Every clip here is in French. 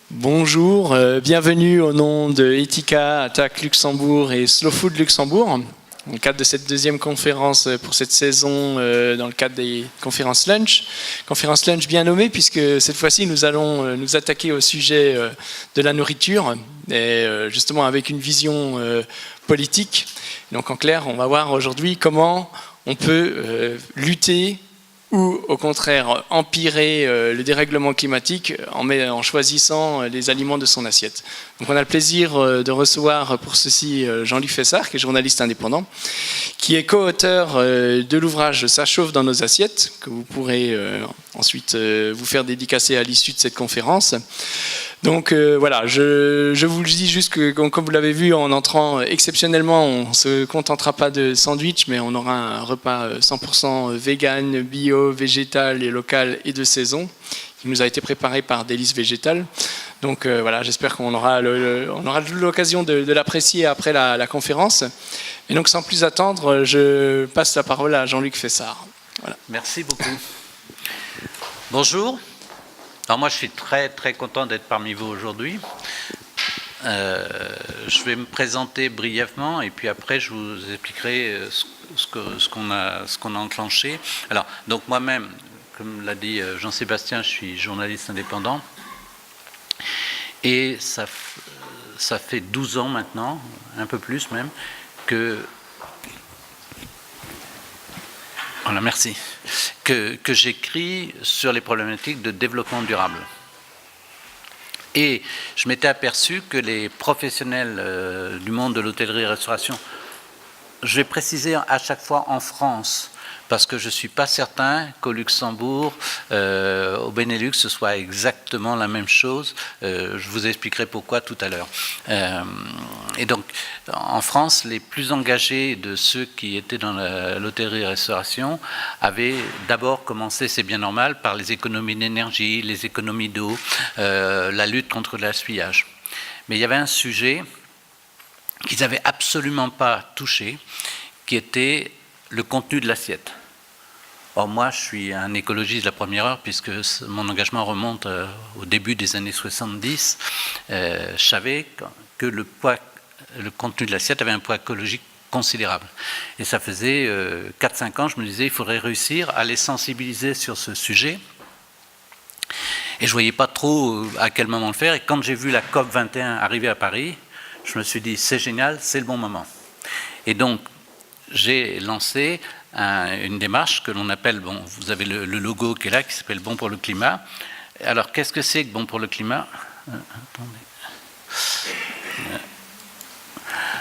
Bonjour, bienvenue au nom de Etika, Attack Luxembourg et Slow Food Luxembourg. Dans le cadre de cette deuxième conférence pour cette saison, dans le cadre des conférences lunch. Conférence lunch bien nommée puisque cette fois-ci nous allons nous attaquer au sujet de la nourriture et justement avec une vision politique. Donc en clair, on va voir aujourd'hui comment on peut lutter ou au contraire empirer le dérèglement climatique en choisissant les aliments de son assiette. Donc on a le plaisir de recevoir pour ceci Jean-Luc Fessard, qui est journaliste indépendant, qui est co-auteur de l'ouvrage « Ça chauffe dans nos assiettes », que vous pourrez ensuite vous faire dédicacer à l'issue de cette conférence. Donc voilà, je vous le dis juste que, comme vous l'avez vu en entrant exceptionnellement, on ne se contentera pas de sandwich, mais on aura un repas 100% vegan, bio, végétal et local et de saison, qui nous a été préparé par Délices Végétales. Donc voilà, j'espère qu'on aura l'occasion de l'apprécier après la conférence. Et donc sans plus attendre, je passe la parole à Jean-Luc Fessard. Voilà. Merci beaucoup. Bonjour. Alors moi, je suis très très content d'être parmi vous aujourd'hui. Je vais me présenter brièvement et puis après, je vous expliquerai ce qu'on a enclenché. Alors, donc moi-même, comme l'a dit Jean-Sébastien, je suis journaliste indépendant et ça fait 12 ans maintenant, un peu plus même, que... Voilà, merci. Que j'écris sur les problématiques de développement durable. Et je m'étais aperçu que les professionnels du monde de l'hôtellerie-restauration, je vais préciser à chaque fois en France, parce que je ne suis pas certain qu'au Luxembourg, au Benelux, ce soit exactement la même chose. Je vous expliquerai pourquoi tout à l'heure. Et donc, en France, les plus engagés de ceux qui étaient dans l'hôtellerie-restauration avaient d'abord commencé, c'est bien normal, par les économies d'énergie, les économies d'eau, la lutte contre le gaspillage. Mais il y avait un sujet qu'ils n'avaient absolument pas touché, qui était le contenu de l'assiette. Or, moi, je suis un écologiste de la première heure, puisque mon engagement remonte au début des années 70. Je savais que le contenu de l'assiette avait un poids écologique considérable. Et ça faisait 4-5 ans, je me disais, il faudrait réussir à les sensibiliser sur ce sujet. Et je ne voyais pas trop à quel moment le faire. Et quand j'ai vu la COP 21 arriver à Paris, je me suis dit, c'est génial, c'est le bon moment. Et donc, j'ai lancé une démarche que l'on appelle, bon, vous avez le logo qui est là, qui s'appelle Bon pour le climat. Alors, qu'est-ce que c'est que Bon pour le climat ?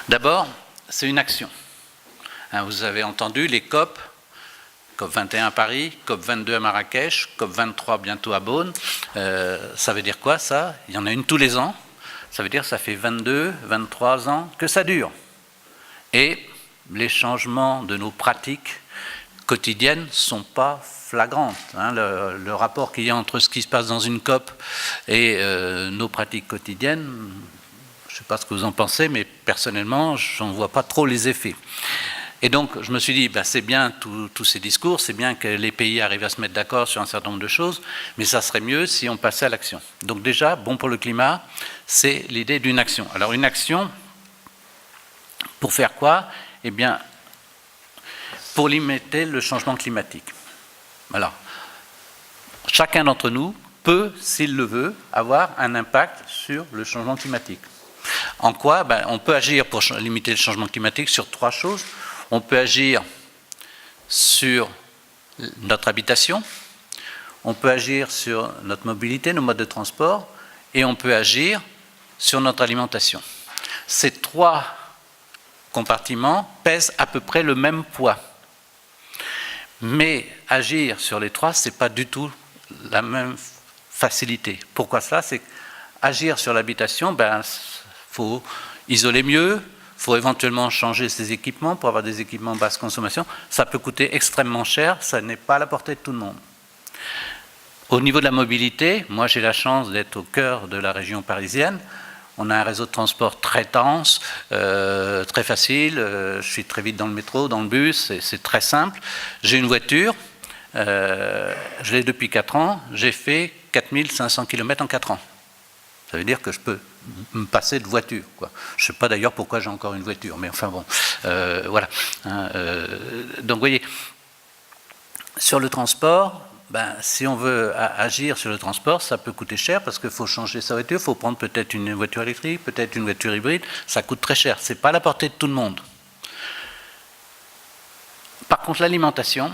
D'abord, c'est une action. Vous avez entendu les COP, COP 21 à Paris, COP 22 à Marrakech, COP 23 bientôt à Beaune. Ça veut dire quoi, ça ? Il y en a une tous les ans. Ça veut dire que ça fait 22, 23 ans que ça dure. Et les changements de nos pratiques quotidiennes ne sont pas flagrantes. Le rapport qu'il y a entre ce qui se passe dans une COP et nos pratiques quotidiennes, je ne sais pas ce que vous en pensez, mais personnellement, je n'en vois pas trop les effets. Et donc, je me suis dit, c'est bien tous ces discours, c'est bien que les pays arrivent à se mettre d'accord sur un certain nombre de choses, mais ça serait mieux si on passait à l'action. Donc déjà, Bon pour le climat, c'est l'idée d'une action. Alors une action, pour faire quoi ? Eh bien, pour limiter le changement climatique. Alors, chacun d'entre nous peut, s'il le veut, avoir un impact sur le changement climatique. En quoi ? On peut agir pour limiter le changement climatique sur 3 choses. On peut agir sur notre habitation, on peut agir sur notre mobilité, nos modes de transport, et on peut agir sur notre alimentation. Ces 3 compartiments pèsent à peu près le même poids. Mais agir sur les 3, ce n'est pas du tout la même facilité. Pourquoi ça ? C'est qu'agir sur l'habitation, faut isoler mieux, il faut éventuellement changer ses équipements pour avoir des équipements basse consommation. Ça peut coûter extrêmement cher, ça n'est pas à la portée de tout le monde. Au niveau de la mobilité, moi j'ai la chance d'être au cœur de la région parisienne. On a un réseau de transport très dense, très facile. Je suis très vite dans le métro, dans le bus, c'est très simple. J'ai une voiture, je l'ai depuis 4 ans. J'ai fait 4500 km en 4 ans. Ça veut dire que je peux me passer de voiture, quoi. Je ne sais pas d'ailleurs pourquoi j'ai encore une voiture, mais enfin bon, voilà. Donc vous voyez, sur le transport, si on veut agir sur le transport, ça peut coûter cher parce qu'il faut changer sa voiture, il faut prendre peut-être une voiture électrique, peut-être une voiture hybride, ça coûte très cher. Ce n'est pas à la portée de tout le monde. Par contre, l'alimentation,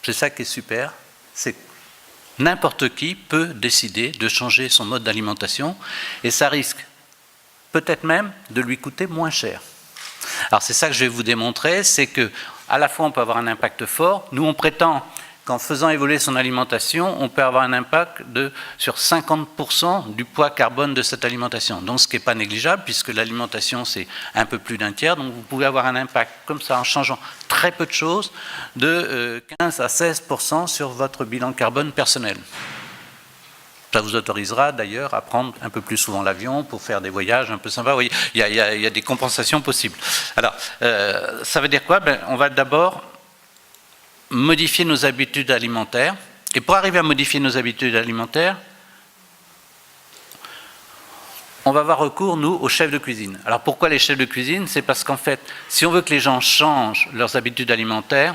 c'est ça qui est super, c'est n'importe qui peut décider de changer son mode d'alimentation et ça risque peut-être même de lui coûter moins cher. Alors c'est ça que je vais vous démontrer, c'est que à la fois on peut avoir un impact fort. Nous on prétend qu'en faisant évoluer son alimentation, on peut avoir un impact sur 50% du poids carbone de cette alimentation. Donc ce qui n'est pas négligeable, puisque l'alimentation c'est un peu plus d'un tiers, donc vous pouvez avoir un impact comme ça en changeant très peu de choses, de 15 à 16% sur votre bilan carbone personnel. Ça vous autorisera d'ailleurs à prendre un peu plus souvent l'avion pour faire des voyages un peu sympas. Vous voyez, il y a des compensations possibles. Alors, ça veut dire quoi? On va d'abord modifier nos habitudes alimentaires. Et pour arriver à modifier nos habitudes alimentaires, on va avoir recours, nous, aux chefs de cuisine. Alors pourquoi les chefs de cuisine? C'est parce qu'en fait, si on veut que les gens changent leurs habitudes alimentaires,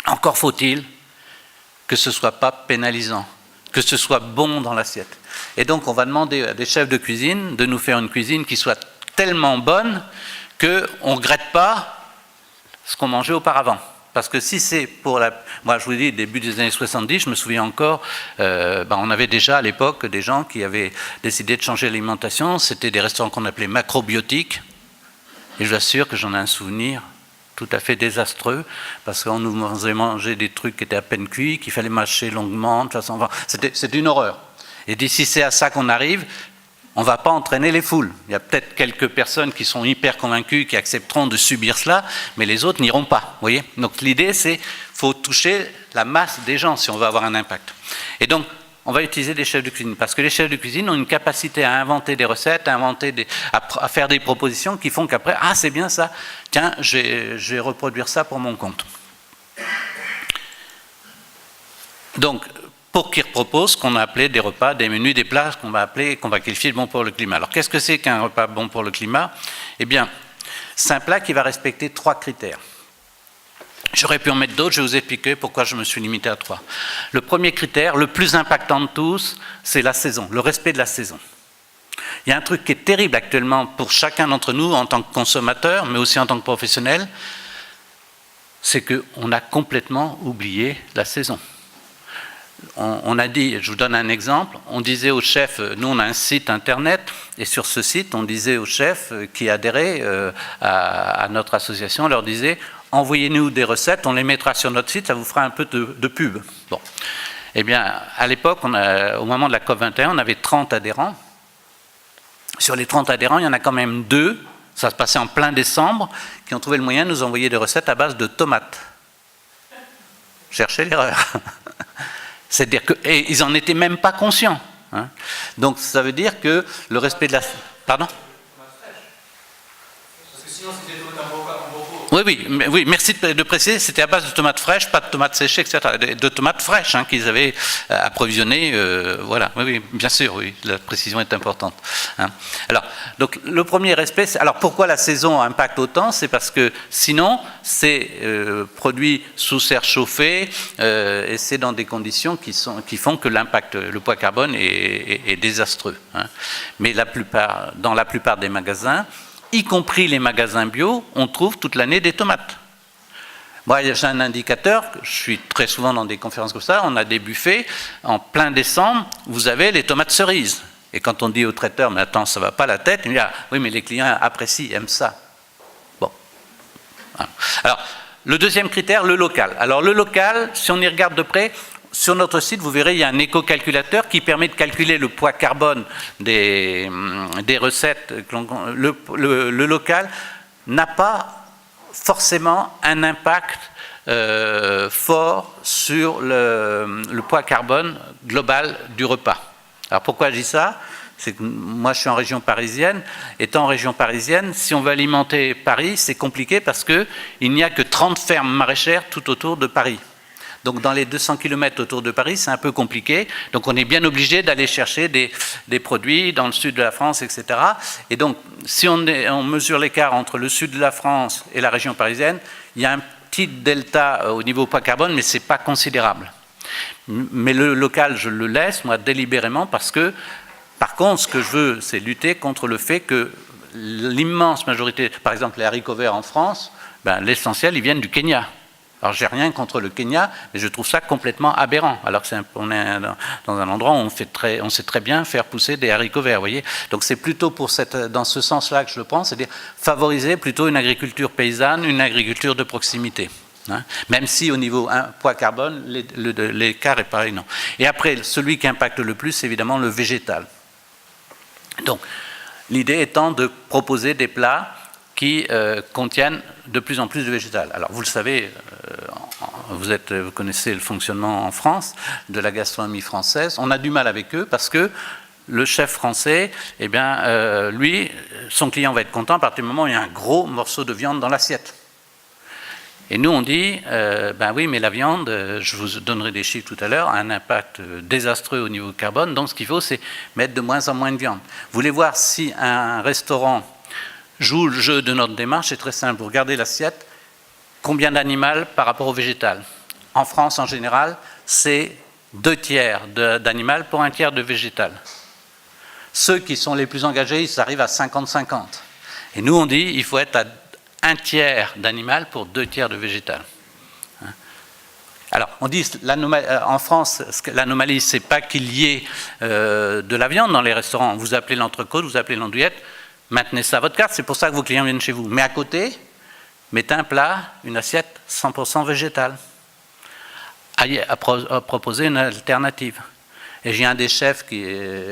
encore faut-il que ce ne soit pas pénalisant, que ce soit bon dans l'assiette. Et donc on va demander à des chefs de cuisine de nous faire une cuisine qui soit tellement bonne qu'on ne regrette pas ce qu'on mangeait auparavant. Parce que si c'est pour moi je vous dis, début des années 70, je me souviens encore, on avait déjà à l'époque des gens qui avaient décidé de changer l'alimentation, c'était des restaurants qu'on appelait macrobiotiques, et je vous assure que j'en ai un souvenir tout à fait désastreux, parce qu'on nous faisait manger des trucs qui étaient à peine cuits, qu'il fallait mâcher longuement, de façon, c'était une horreur. Et si c'est à ça qu'on arrive, on ne va pas entraîner les foules. Il y a peut-être quelques personnes qui sont hyper convaincues, qui accepteront de subir cela, mais les autres n'iront pas. Voyez. Donc l'idée, c'est qu'il faut toucher la masse des gens si on veut avoir un impact. Et donc, on va utiliser des chefs de cuisine, parce que les chefs de cuisine ont une capacité à inventer des recettes, à faire des propositions qui font qu'après, ah c'est bien ça, tiens, je vais reproduire ça pour mon compte. Donc, pour qu'ils proposent ce qu'on a appelé des repas, des menus, des plats qu'on va qualifier de bons pour le climat. Alors qu'est-ce que c'est qu'un repas bon pour le climat? Eh bien, c'est un plat qui va respecter 3 critères. J'aurais pu en mettre d'autres, je vais vous expliquer pourquoi je me suis limité à 3. Le premier critère, le plus impactant de tous, c'est la saison, le respect de la saison. Il y a un truc qui est terrible actuellement pour chacun d'entre nous en tant que consommateur, mais aussi en tant que professionnel, c'est qu'on a complètement oublié la saison. On a dit, je vous donne un exemple, on disait aux chefs, nous on a un site internet, et sur ce site on disait aux chefs qui adhéraient à notre association, on leur disait, envoyez-nous des recettes, on les mettra sur notre site, ça vous fera un peu de pub. Bon. Eh bien, à l'époque, au moment de la COP21, on avait 30 adhérents. Sur les 30 adhérents, il y en a quand même 2, ça se passait en plein décembre, qui ont trouvé le moyen de nous envoyer des recettes à base de tomates. Cherchez l'erreur. C'est-à-dire qu'ils n'en étaient même pas conscients. Hein. Donc ça veut dire que le respect de la... Pardon ? Parce que sinon c'était oui, merci de préciser, c'était à base de tomates fraîches, pas de tomates séchées, etc. De tomates fraîches qu'ils avaient approvisionnées, voilà. Oui, bien sûr, oui, la précision est importante. Hein. Alors, donc le premier respect, alors pourquoi la saison impacte autant? C'est parce que sinon, c'est produit sous serre chauffée et c'est dans des conditions qui font que l'impact, le poids carbone est désastreux. Hein. Mais dans la plupart des magasins, y compris les magasins bio, on trouve toute l'année des tomates. Moi, j'ai un indicateur, je suis très souvent dans des conférences comme ça, on a des buffets, en plein décembre, vous avez les tomates cerises. Et quand on dit au traiteur, mais attends, ça ne va pas la tête, il me dit, ah, oui, mais les clients apprécient, aiment ça. Bon. Alors, le deuxième critère, le local. Alors, le local, si on y regarde de près, sur notre site, vous verrez, il y a un éco-calculateur qui permet de calculer le poids carbone des recettes. Le local n'a pas forcément un impact fort sur le poids carbone global du repas. Alors pourquoi je dis ça? C'est que moi je suis en région parisienne. Étant en région parisienne, si on veut alimenter Paris, c'est compliqué parce qu'il n'y a que 30 fermes maraîchères tout autour de Paris. Donc dans les 200 km autour de Paris, c'est un peu compliqué. Donc on est bien obligé d'aller chercher des produits dans le sud de la France, etc. Et donc si on mesure l'écart entre le sud de la France et la région parisienne, il y a un petit delta au niveau poids carbone, mais ce n'est pas considérable. Mais le local, je le laisse, moi, délibérément, parce que, par contre, ce que je veux, c'est lutter contre le fait que l'immense majorité, par exemple les haricots verts en France, l'essentiel, ils viennent du Kenya. Alors, j'ai rien contre le Kenya, mais je trouve ça complètement aberrant. Alors qu'on est dans un endroit où on sait très bien faire pousser des haricots verts, vous voyez. Donc, c'est plutôt dans ce sens-là que je le pense, c'est-à-dire favoriser plutôt une agriculture paysanne, une agriculture de proximité. Hein, même si au niveau poids carbone, l'écart est pareil, non. Et après, celui qui impacte le plus, c'est évidemment le végétal. Donc, l'idée étant de proposer des plats qui contiennent de plus en plus de végétal. Alors, vous le savez, vous connaissez le fonctionnement en France de la gastronomie française. On a du mal avec eux parce que le chef français, lui, son client va être content à partir du moment où il y a un gros morceau de viande dans l'assiette. Et nous, on dit, oui, mais la viande, je vous donnerai des chiffres tout à l'heure, a un impact désastreux au niveau carbone. Donc, ce qu'il faut, c'est mettre de moins en moins de viande. Vous voulez voir si un restaurant joue le jeu de notre démarche? C'est très simple. Vous regardez l'assiette, combien d'animal par rapport au végétal? En France, en général, c'est 2/3 d'animal pour 1/3 de végétal. Ceux qui sont les plus engagés, ils arrivent à 50-50. Et nous, on dit, il faut être à 1/3 d'animal pour 2/3 de végétal. Alors, on dit, en France, l'anomalie, c'est pas qu'il y ait de la viande dans les restaurants. Vous appelez l'entrecôte, vous appelez l'andouillette, maintenez ça à votre carte, c'est pour ça que vos clients viennent chez vous. Mais à côté, mettez un plat, une assiette 100% végétale. À proposer une alternative. Et j'ai un des chefs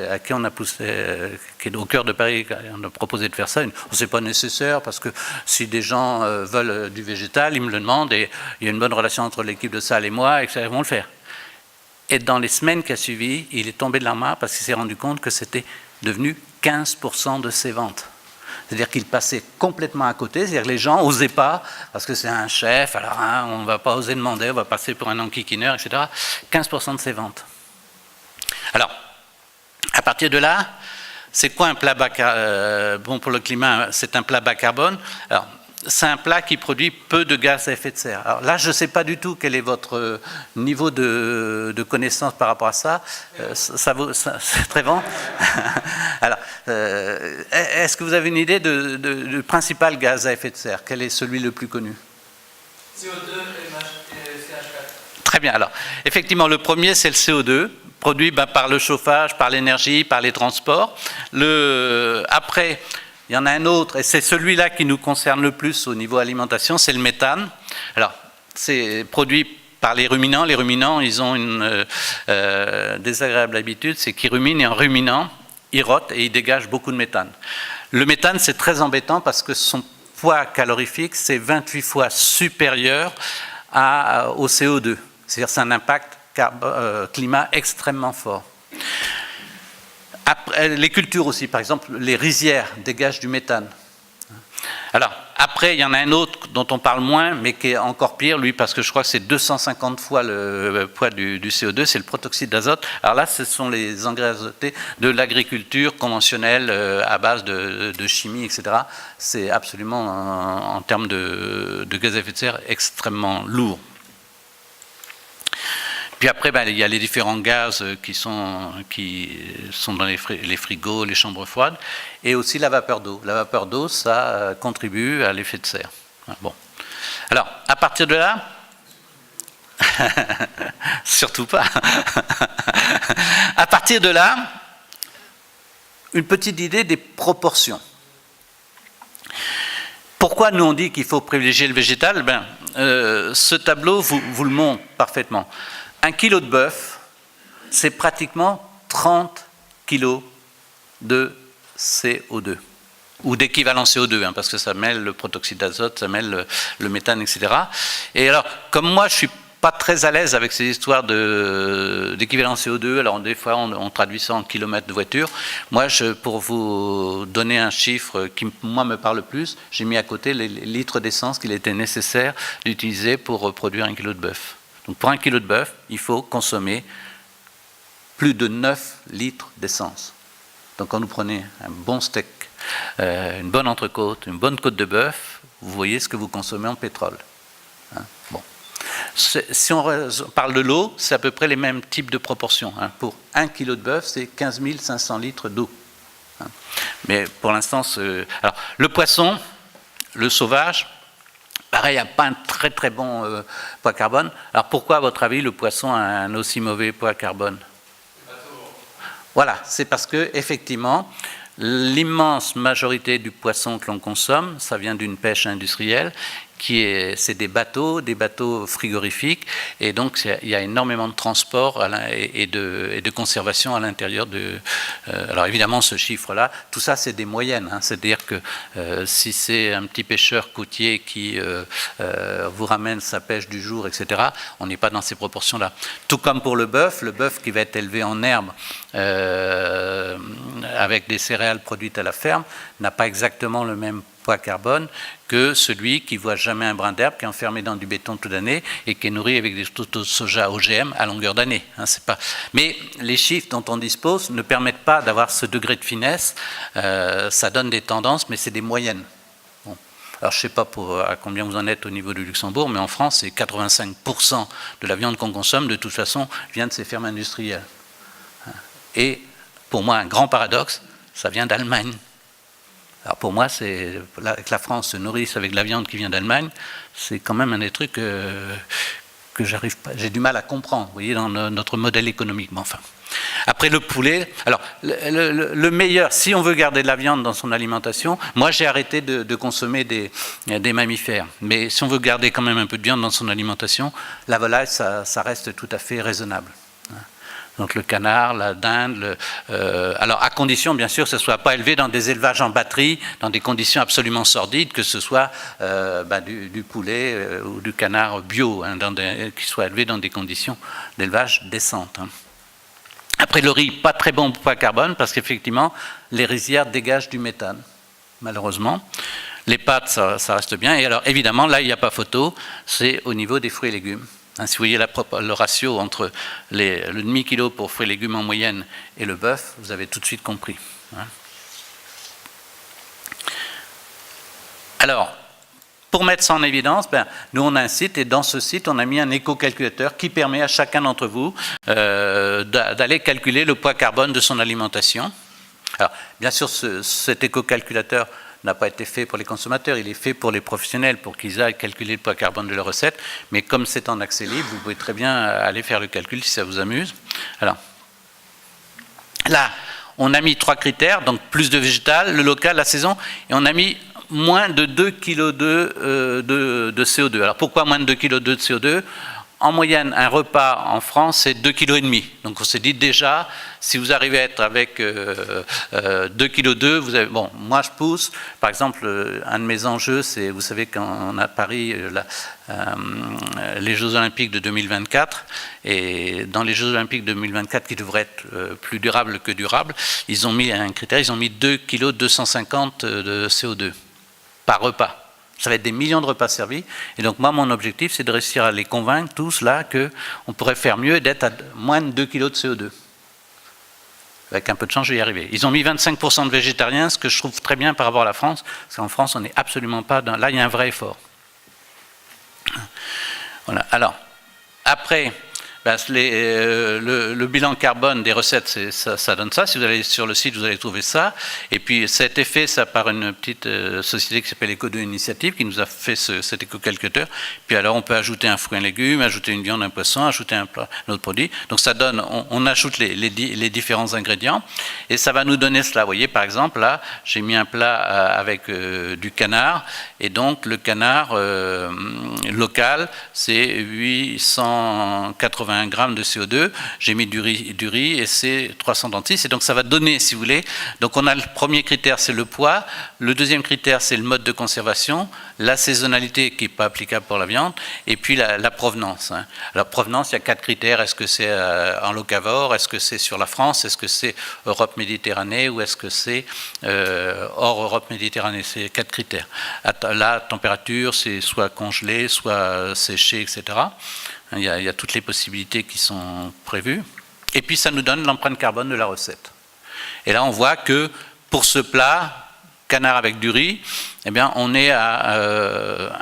à qui on a poussé, qui est au cœur de Paris, on a proposé de faire ça. C'est pas nécessaire parce que si des gens veulent du végétal, ils me le demandent et il y a une bonne relation entre l'équipe de salle et moi et que ça, ils vont le faire. Et dans les semaines qui ont suivi, il est tombé de l'armoire parce qu'il s'est rendu compte que c'était devenu 15% de ses ventes. C'est-à-dire qu'il passait complètement à côté, c'est-à-dire que les gens n'osaient pas, parce que c'est un chef, alors on ne va pas oser demander, on va passer pour un enquiquineur, etc. 15% de ses ventes. Alors, à partir de là, c'est quoi un plat bon pour le climat? C'est un plat bas carbone. Alors, c'est un plat qui produit peu de gaz à effet de serre. Alors là, je ne sais pas du tout quel est votre niveau de connaissance par rapport à ça. C'est très bon. Alors, est-ce que vous avez une idée du principal gaz à effet de serre? Quel est celui le plus connu? CO2 et CH4. Très bien. Alors, effectivement, le premier, c'est le CO2. Produit par le chauffage, par l'énergie, par les transports. Après, il y en a un autre, et c'est celui-là qui nous concerne le plus au niveau alimentation, c'est le méthane. Alors, c'est produit par les ruminants. Les ruminants, ils ont une désagréable habitude, c'est qu'ils ruminent, et en ruminant, ils rotent et ils dégagent beaucoup de méthane. Le méthane, c'est très embêtant parce que son poids calorifique, c'est 28 fois supérieur au CO2. C'est-à-dire c'est un impact climat extrêmement fort. Après, les cultures aussi, par exemple, les rizières dégagent du méthane. Alors, après, il y en a un autre dont on parle moins, mais qui est encore pire, lui, parce que je crois que c'est 250 fois le poids du CO2, c'est le protoxyde d'azote. Alors là, ce sont les engrais azotés de l'agriculture conventionnelle à base de chimie, etc. C'est absolument, en termes de gaz à effet de serre, extrêmement lourd. Puis après, il y a les différents gaz qui sont dans les frigos, les chambres froides, et aussi la vapeur d'eau. La vapeur d'eau, ça contribue à l'effet de serre. Bon. Alors, à partir de là, surtout pas. À partir de là, une petite idée des proportions. Pourquoi nous on dit qu'il faut privilégier le végétal? Ce tableau vous le montre parfaitement. 1 kilo de bœuf, c'est pratiquement 30 kilos de CO2, ou d'équivalent CO2, parce que ça mêle le protoxyde d'azote, ça mêle le méthane, etc. Et alors, comme moi, je ne suis pas très à l'aise avec ces histoires d'équivalent CO2, alors des fois, on traduit ça en kilomètres de voiture. Moi, pour vous donner un chiffre qui, moi, me parle plus, j'ai mis à côté les litres d'essence qu'il était nécessaire d'utiliser pour produire 1 kilo de bœuf. Donc pour 1 kg de bœuf, il faut consommer plus de 9 litres d'essence. Donc quand vous prenez un bon steak, une bonne entrecôte, une bonne côte de bœuf, vous voyez ce que vous consommez en pétrole. Hein, bon. Si on parle de l'eau, c'est à peu près les mêmes types de proportions. Hein. Pour 1 kg de bœuf, c'est 15 500 litres d'eau. Hein. Mais pour l'instant, alors, le poisson, le sauvage, pareil, il n'y a pas un très très bon poids carbone. Alors pourquoi, à votre avis, le poisson a un aussi mauvais poids carbone ? Voilà, c'est parce que effectivement, l'immense majorité du poisson que l'on consomme, ça vient d'une pêche industrielle, c'est des bateaux frigorifiques, et donc il y a énormément de transport et de conservation à l'intérieur de. Alors évidemment, ce chiffre-là, tout ça, c'est des moyennes. Hein, c'est-à-dire que si c'est un petit pêcheur côtier qui vous ramène sa pêche du jour, etc., on n'est pas dans ces proportions-là. Tout comme pour le bœuf qui va être élevé en herbe avec des céréales produites à la ferme, n'a pas exactement le même poids carbone que celui qui ne voit jamais un brin d'herbe, qui est enfermé dans du béton toute l'année et qui est nourri avec des taux de soja OGM à longueur d'année. Hein, c'est pas... Mais les chiffres dont on dispose ne permettent pas d'avoir ce degré de finesse. Ça donne des tendances, mais c'est des moyennes. Bon. Alors je ne sais pas à combien vous en êtes au niveau du Luxembourg, mais en France, c'est 85% de la viande qu'on consomme, de toute façon, vient de ces fermes industrielles. Et pour moi, un grand paradoxe, ça vient d'Allemagne. Alors pour moi, que la France se nourrisse avec de la viande qui vient d'Allemagne, c'est quand même un des trucs que j'arrive pas, j'ai du mal à comprendre, vous voyez, dans notre modèle économique. Mais enfin. Après le poulet, alors le meilleur, si on veut garder de la viande dans son alimentation, moi j'ai arrêté de consommer des mammifères. Mais si on veut garder quand même un peu de viande dans son alimentation, la volaille, ça reste tout à fait raisonnable. Donc le canard, la dinde, alors à condition bien sûr que ce ne soit pas élevé dans des élevages en batterie, dans des conditions absolument sordides, que ce soit du poulet ou du canard bio, hein, qui soit élevé dans des conditions d'élevage décentes. Hein. Après le riz, pas très bon poids carbone, parce qu'effectivement, les rizières dégagent du méthane, malheureusement. Les pâtes, ça reste bien. Et alors évidemment, là il n'y a pas photo, c'est au niveau des fruits et légumes. Si vous voyez le ratio entre le demi-kilo pour fruits et légumes en moyenne et le bœuf, vous avez tout de suite compris. Alors, pour mettre ça en évidence, nous on a un site et dans ce site on a mis un éco-calculateur qui permet à chacun d'entre vous d'aller calculer le poids carbone de son alimentation. Alors, bien sûr, cet éco-calculateur n'a pas été fait pour les consommateurs, il est fait pour les professionnels, pour qu'ils aillent calculer le poids carbone de leur recette, mais comme c'est en accès libre, vous pouvez très bien aller faire le calcul si ça vous amuse. Alors, là, on a mis 3 critères, donc plus de végétal, le local, la saison, et on a mis moins de 2 kg de CO2. Alors pourquoi moins de 2 kg de CO2 ? En moyenne, un repas en France, c'est 2,5 kg. Donc on s'est dit déjà, si vous arrivez à être avec 2,2 kg, vous avez... Bon, moi je pousse. Par exemple, un de mes enjeux, c'est, vous savez, quand on a à Paris les Jeux Olympiques de 2024, et dans les Jeux Olympiques de 2024, qui devraient être plus durables que durables, ils ont mis un critère, ils ont mis 2,250 kg de CO2 par repas. Ça va être des millions de repas servis. Et donc, moi, mon objectif, c'est de réussir à les convaincre tous là qu'on pourrait faire mieux et d'être à moins de 2 kg de CO2. Avec un peu de chance, je vais y arriver. Ils ont mis 25% de végétariens, ce que je trouve très bien par rapport à la France, parce qu'en France, on n'est absolument pas dans... Là, il y a un vrai effort. Voilà. Alors, après... le bilan carbone des recettes, ça donne ça. Si vous allez sur le site, vous allez trouver ça. Et puis, ça a été fait ça par une petite société qui s'appelle Eco2 Initiative, qui nous a fait cet éco-calculateur. Puis alors, on peut ajouter un fruit, un légume, ajouter une viande, un poisson, ajouter un autre produit. Donc, ça donne, on ajoute les différents ingrédients. Et ça va nous donner cela. Vous voyez, par exemple, là, j'ai mis un plat avec du canard. Et donc, le canard local, c'est 880 grammes de CO2, j'ai mis du riz et c'est 336, et donc ça va donner, si vous voulez, donc on a le premier critère, c'est le poids, le deuxième critère, c'est le mode de conservation, la saisonnalité qui n'est pas applicable pour la viande, et puis la provenance. Hein. Alors provenance, il y a 4 critères, est-ce que c'est en locavore, est-ce que c'est sur la France, est-ce que c'est Europe-Méditerranée, ou est-ce que c'est hors Europe-Méditerranée, c'est 4 critères. La température, c'est soit congelé, soit séché, etc. Il y a toutes les possibilités qui sont prévues. Et puis ça nous donne l'empreinte carbone de la recette. Et là on voit que pour ce plat, canard avec du riz, eh bien, on est à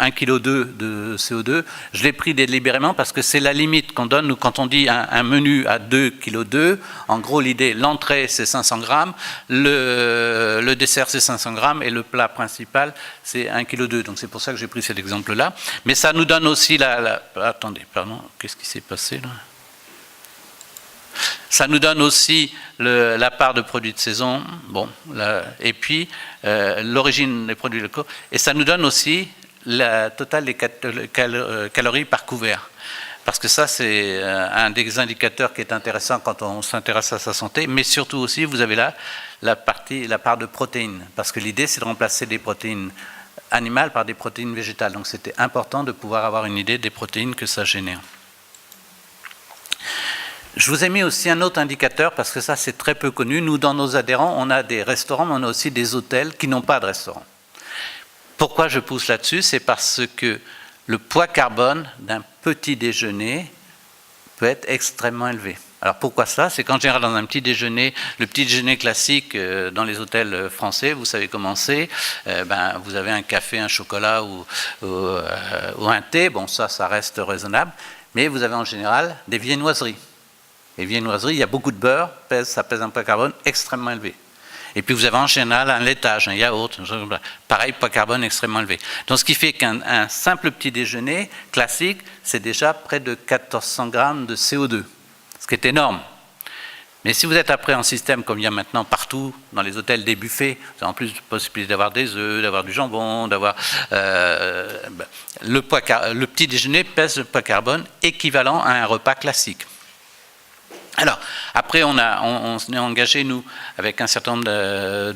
1,2 kg de CO2. Je l'ai pris délibérément parce que c'est la limite qu'on donne. Nous, quand on dit un menu à 2,2 kg, en gros, l'idée, l'entrée, c'est 500 grammes, le dessert, c'est 500 grammes, et le plat principal, c'est 1,2 kg. Donc, c'est pour ça que j'ai pris cet exemple-là. Mais ça nous donne aussi Attendez, pardon, qu'est-ce qui s'est passé là ? Ça nous donne aussi la part de produits de saison, et puis l'origine des produits locaux, et ça nous donne aussi la totale des calories par couvert. Parce que ça, c'est un des indicateurs qui est intéressant quand on s'intéresse à sa santé, mais surtout aussi, vous avez là la part de protéines, parce que l'idée, c'est de remplacer des protéines animales par des protéines végétales. Donc c'était important de pouvoir avoir une idée des protéines que ça génère. Je vous ai mis aussi un autre indicateur, parce que ça c'est très peu connu. Nous, dans nos adhérents, on a des restaurants, mais on a aussi des hôtels qui n'ont pas de restaurant. Pourquoi je pousse là-dessus ? C'est parce que le poids carbone d'un petit déjeuner peut être extrêmement élevé. Alors pourquoi ça ? C'est qu'en général, dans un petit déjeuner, le petit déjeuner classique dans les hôtels français, vous savez comment c'est, vous avez un café, un chocolat ou un thé, ça reste raisonnable, mais vous avez en général des viennoiseries. Les viennoiseries, il y a beaucoup de beurre, ça pèse un poids carbone extrêmement élevé. Et puis vous avez en général un laitage, un yaourt, pareil, poids carbone extrêmement élevé. Donc ce qui fait qu'un simple petit déjeuner classique, c'est déjà près de 1400 grammes de CO2, ce qui est énorme. Mais si vous êtes après en système, comme il y a maintenant partout, dans les hôtels, des buffets, vous avez en plus la possibilité d'avoir des œufs, d'avoir du jambon, d'avoir... le petit déjeuner pèse le poids carbone équivalent à un repas classique. Alors, après, on est engagé, nous, avec un certain nombre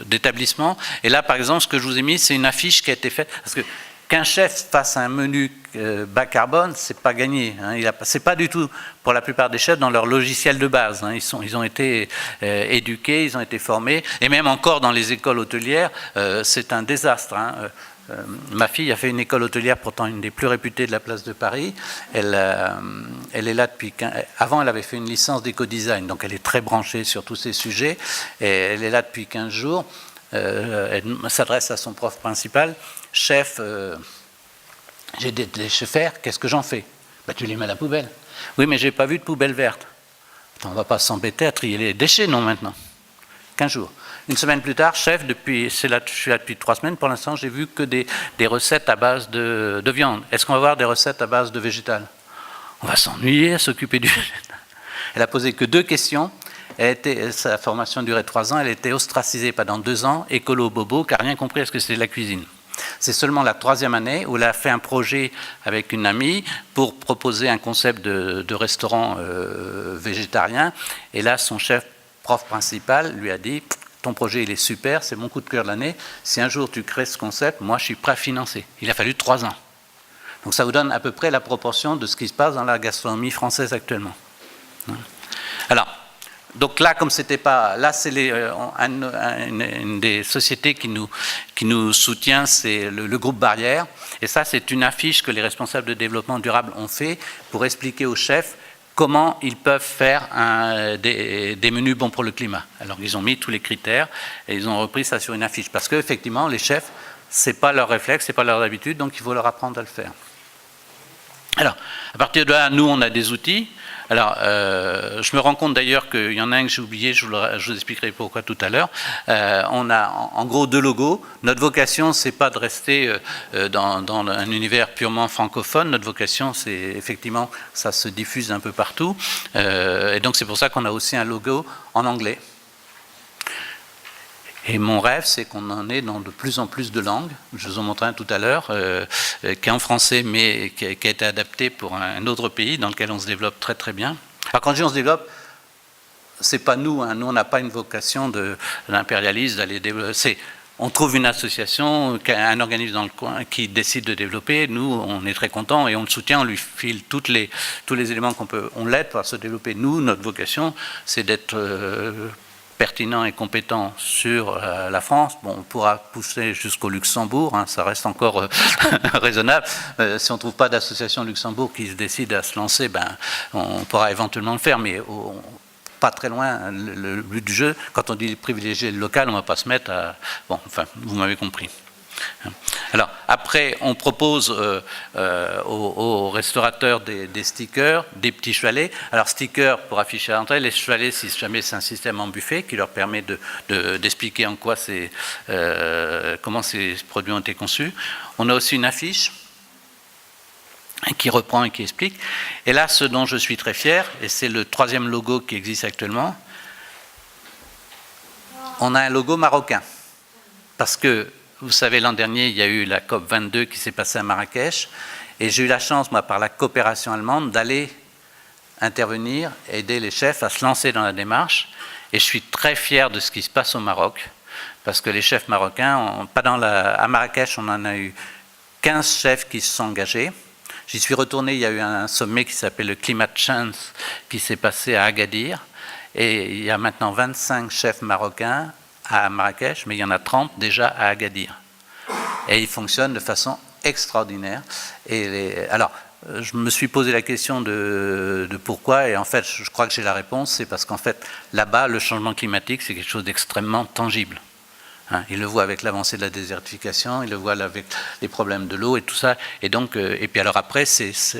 d'établissements. Et là, par exemple, ce que je vous ai mis, c'est une affiche qui a été faite. Parce que qu'un chef fasse un menu bas carbone, c'est pas gagné. C'est pas du tout, pour la plupart des chefs, dans leur logiciel de base. Ils ont été éduqués, ils ont été formés. Et même encore dans les écoles hôtelières, c'est un désastre. Ma fille a fait une école hôtelière, pourtant une des plus réputées de la place de Paris. Elle est là depuis... Avant, elle avait fait une licence d'éco-design, donc elle est très branchée sur tous ces sujets. Et elle est là depuis 15 jours. Elle s'adresse à son prof principal. Chef, j'ai des déchets verts, qu'est-ce que j'en fais ? Tu les mets à la poubelle. Oui, mais je n'ai pas vu de poubelle verte. On ne va pas s'embêter à trier les déchets, non, maintenant. 15 jours. Une semaine plus tard, chef, je suis là depuis 3 semaines, pour l'instant, j'ai vu que des recettes à base de viande. Est-ce qu'on va avoir des recettes à base de végétal ? On va s'ennuyer à s'occuper du végétal. Elle a posé que 2 questions. Sa formation durait 3 ans. Elle a été ostracisée pendant 2 ans, écolo bobo, car rien compris à ce que c'était de la cuisine. C'est seulement la 3e année où elle a fait un projet avec une amie pour proposer un concept de restaurant végétarien. Et là, son chef, prof principal, lui a dit... Ton projet, il est super, c'est mon coup de cœur de l'année. Si un jour tu crées ce concept, moi, je suis prêt à financer. Il a fallu 3 ans. Donc ça vous donne à peu près la proportion de ce qui se passe dans la gastronomie française actuellement. Alors, donc là, comme c'était pas... Là, c'est une des sociétés qui nous soutient, c'est le groupe Barrière. Et ça, c'est une affiche que les responsables de développement durable ont fait pour expliquer aux chefs comment ils peuvent faire des menus bons pour le climat. Alors ils ont mis tous les critères et ils ont repris ça sur une affiche. Parce qu'effectivement, les chefs, ce n'est pas leur réflexe, ce n'est pas leur habitude, donc il faut leur apprendre à le faire. Alors, à partir de là, nous, on a des outils. Alors, je me rends compte d'ailleurs qu'il y en a un que j'ai oublié, je vous expliquerai pourquoi tout à l'heure. On a en gros 2 logos. Notre vocation, c'est pas de rester dans un univers purement francophone. Notre vocation, c'est effectivement, ça se diffuse un peu partout. Et donc, c'est pour ça qu'on a aussi un logo en anglais. Et mon rêve, c'est qu'on en ait dans de plus en plus de langues. Je vous en montrerai un tout à l'heure, qui est en français, mais qui a été adapté pour un autre pays dans lequel on se développe très très bien. Alors quand je dis on se développe, c'est pas nous. Nous, on n'a pas une vocation d'impérialiste d'aller développer. On trouve une association, un organisme dans le coin qui décide de développer. Nous, on est très contents et on le soutient. On lui file tous les éléments qu'on peut. On l'aide pour se développer. Nous, notre vocation, c'est d'être pertinent et compétent sur la France. Bon, on pourra pousser jusqu'au Luxembourg, hein, ça reste encore raisonnable. Si on ne trouve pas d'association Luxembourg qui se décide à se lancer, ben, on pourra éventuellement le faire, mais pas très loin. Le but du jeu, quand on dit privilégier le local, on ne va pas se mettre à... Bon, enfin, vous m'avez compris. Alors, après, on propose aux restaurateurs des stickers, des petits chevalets. Alors, stickers pour afficher à l'entrée, les chevalets, si jamais c'est un système en buffet qui leur permet d'expliquer en quoi comment ces produits ont été conçus. On a aussi une affiche qui reprend et qui explique. Et là, ce dont je suis très fier, et c'est le 3e logo qui existe actuellement, on a un logo marocain. Parce que vous savez, l'an dernier, il y a eu la COP 22 qui s'est passée à Marrakech, et j'ai eu la chance, moi, par la coopération allemande, d'aller intervenir, aider les chefs à se lancer dans la démarche, et je suis très fier de ce qui se passe au Maroc, parce que les chefs marocains, à Marrakech, on en a eu 15 chefs qui se sont engagés. J'y suis retourné, il y a eu un sommet qui s'appelle le Climate Change, qui s'est passé à Agadir, et il y a maintenant 25 chefs marocains à Marrakech, mais il y en a 30 déjà à Agadir. Et ils fonctionnent de façon extraordinaire. Alors, je me suis posé la question de pourquoi, et en fait, je crois que j'ai la réponse, c'est parce qu'en fait, là-bas, le changement climatique, c'est quelque chose d'extrêmement tangible. Hein, ils le voient avec l'avancée de la désertification, ils le voient avec les problèmes de l'eau et tout ça. Et donc, et puis alors après,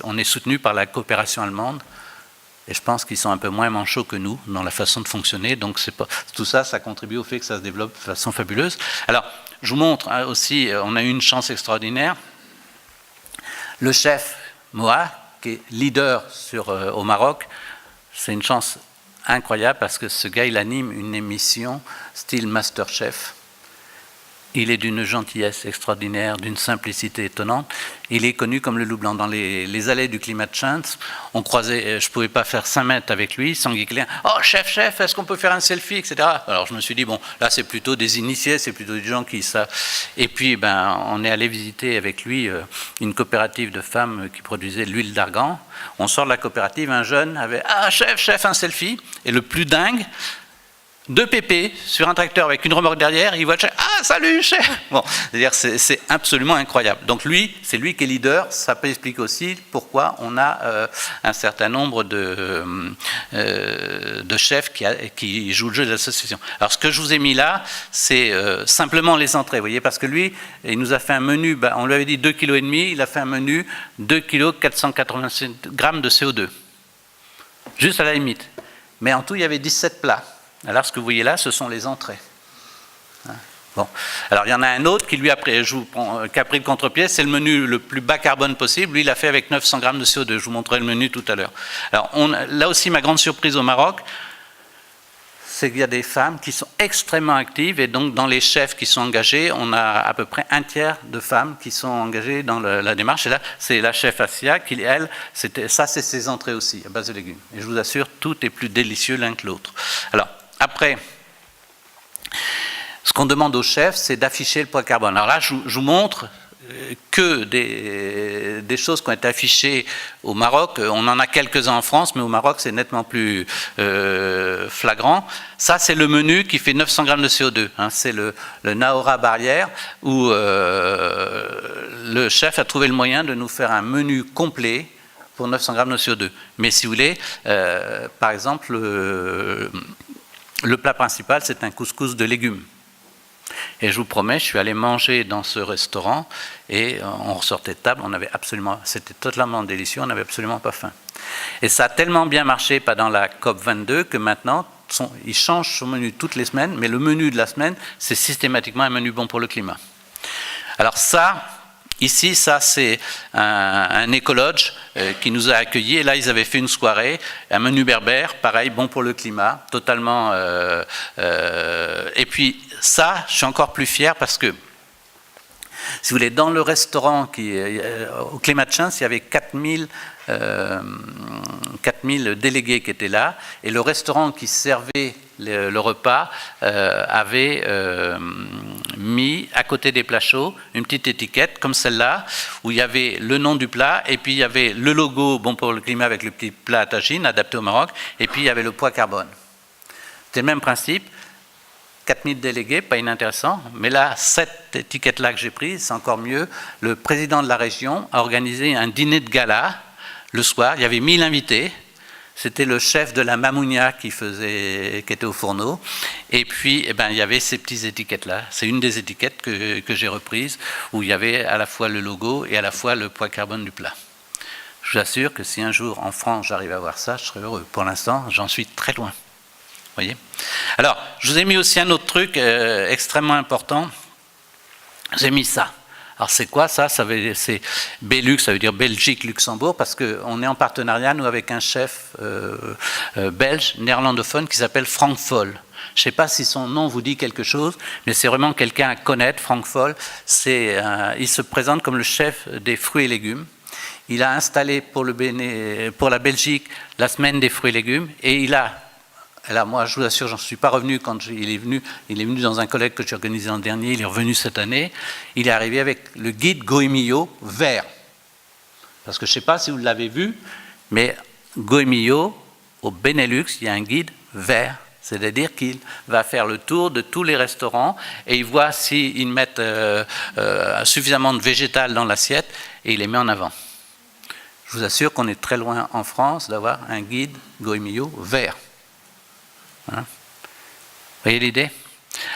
on est soutenu par la coopération allemande. Et je pense qu'ils sont un peu moins manchots que nous dans la façon de fonctionner. Donc tout ça, ça contribue au fait que ça se développe de façon fabuleuse. Alors, je vous montre aussi, on a eu une chance extraordinaire. Le chef Moa, qui est leader au Maroc, c'est une chance incroyable parce que ce gars, il anime une émission style Masterchef. Il est d'une gentillesse extraordinaire, d'une simplicité étonnante. Il est connu comme le loup blanc. Dans les allées du Climate Change, on croisait, je ne pouvais pas faire 5 mètres avec lui sans guicler. « Oh, chef, est-ce qu'on peut faire un selfie ?» etc. Alors je me suis dit, bon, là c'est plutôt des initiés, c'est plutôt des gens qui savent. Et puis, on est allé visiter avec lui une coopérative de femmes qui produisait de l'huile d'argan. On sort de la coopérative, un jeune avait « Ah, chef, un selfie !» Et le plus dingue, 2 pépés sur un tracteur avec une remorque derrière, il voit le chef, ah salut chef. Bon, c'est-à-dire c'est absolument incroyable. Donc c'est lui qui est leader. Ça peut expliquer aussi pourquoi on a un certain nombre de chefs qui jouent le jeu de l'association. Alors ce que je vous ai mis là, c'est simplement les entrées, vous voyez, parce que lui, il nous a fait un menu. On lui avait dit 2,5 kg, il a fait un menu 2 kg 485 grammes de CO2, juste à la limite. Mais en tout, il y avait 17 plats. Alors, ce que vous voyez là, ce sont les entrées. Bon. Alors, il y en a un autre qui, lui, qui a pris le contre-pied. C'est le menu le plus bas carbone possible. Lui, il a fait avec 900 grammes de CO2. Je vous montrerai le menu tout à l'heure. Alors, là aussi, ma grande surprise au Maroc, c'est qu'il y a des femmes qui sont extrêmement actives. Et donc, dans les chefs qui sont engagés, on a à peu près un tiers de femmes qui sont engagées dans la démarche. Et là, c'est la chef Assia qui, elle, c'est ses entrées aussi, à base de légumes. Et je vous assure, tout est plus délicieux l'un que l'autre. Alors, après, ce qu'on demande aux chefs, c'est d'afficher le poids carbone. Alors là, je vous montre que des choses qui ont été affichées au Maroc. On en a quelques-uns en France, mais au Maroc, c'est nettement plus flagrant. Ça, c'est le menu qui fait 900 grammes de CO2. Hein, c'est le Nahora Barrière, où le chef a trouvé le moyen de nous faire un menu complet pour 900 grammes de CO2. Mais si vous voulez, par exemple, le plat principal, c'est un couscous de légumes. Et je vous promets, je suis allé manger dans ce restaurant et on ressortait de table, c'était totalement délicieux, on n'avait absolument pas faim. Et ça a tellement bien marché pendant la COP 22 que maintenant, ils changent son menu toutes les semaines, mais le menu de la semaine, c'est systématiquement un menu bon pour le climat. Alors ça, ici, ça c'est un écologe qui nous a accueillis. Et là, ils avaient fait une soirée, un menu berbère, pareil, bon pour le climat, totalement. Et puis ça, je suis encore plus fier parce que, si vous voulez, dans le restaurant au Climate Change, il y avait 4000 délégués qui étaient là, et le restaurant qui servait le repas avait mis à côté des plats chauds une petite étiquette comme celle-là, où il y avait le nom du plat, et puis il y avait le logo bon pour le climat avec le petit plat à tagine adapté au Maroc, et puis il y avait le poids carbone. C'était le même principe. 4000 délégués, pas inintéressant. Mais là, cette étiquette-là que j'ai prise, c'est encore mieux. Le président de la région a organisé un dîner de gala le soir. Il y avait 1000 invités. C'était le chef de la Mamounia qui était au fourneau. Et puis, il y avait ces petites étiquettes-là. C'est une des étiquettes que j'ai reprises, où il y avait à la fois le logo et à la fois le poids carbone du plat. Je vous assure que si un jour, en France, j'arrive à voir ça, je serais heureux. Pour l'instant, j'en suis très loin. Vous voyez ? Alors, je vous ai mis aussi un autre truc extrêmement important. J'ai mis ça. Alors c'est quoi ça? C'est Belux, ça veut dire Belgique-Luxembourg, parce qu'on est en partenariat, nous, avec un chef belge, néerlandophone, qui s'appelle Frank Foll. Je ne sais pas si son nom vous dit quelque chose, mais c'est vraiment quelqu'un à connaître, Frank Foll. Il se présente comme le chef des fruits et légumes. Il a installé pour la Belgique la semaine des fruits et légumes, et alors moi, je vous assure, j'en suis pas revenu quand il est venu dans un colloque que j'ai organisé l'an dernier, il est revenu cette année, il est arrivé avec le guide Goemio vert. Parce que je ne sais pas si vous l'avez vu, mais Goemio, au Benelux, il y a un guide vert. C'est-à-dire qu'il va faire le tour de tous les restaurants et il voit s'ils mettent suffisamment de végétal dans l'assiette et il les met en avant. Je vous assure qu'on est très loin en France d'avoir un guide Goemio vert. Hein? Vous voyez l'idée?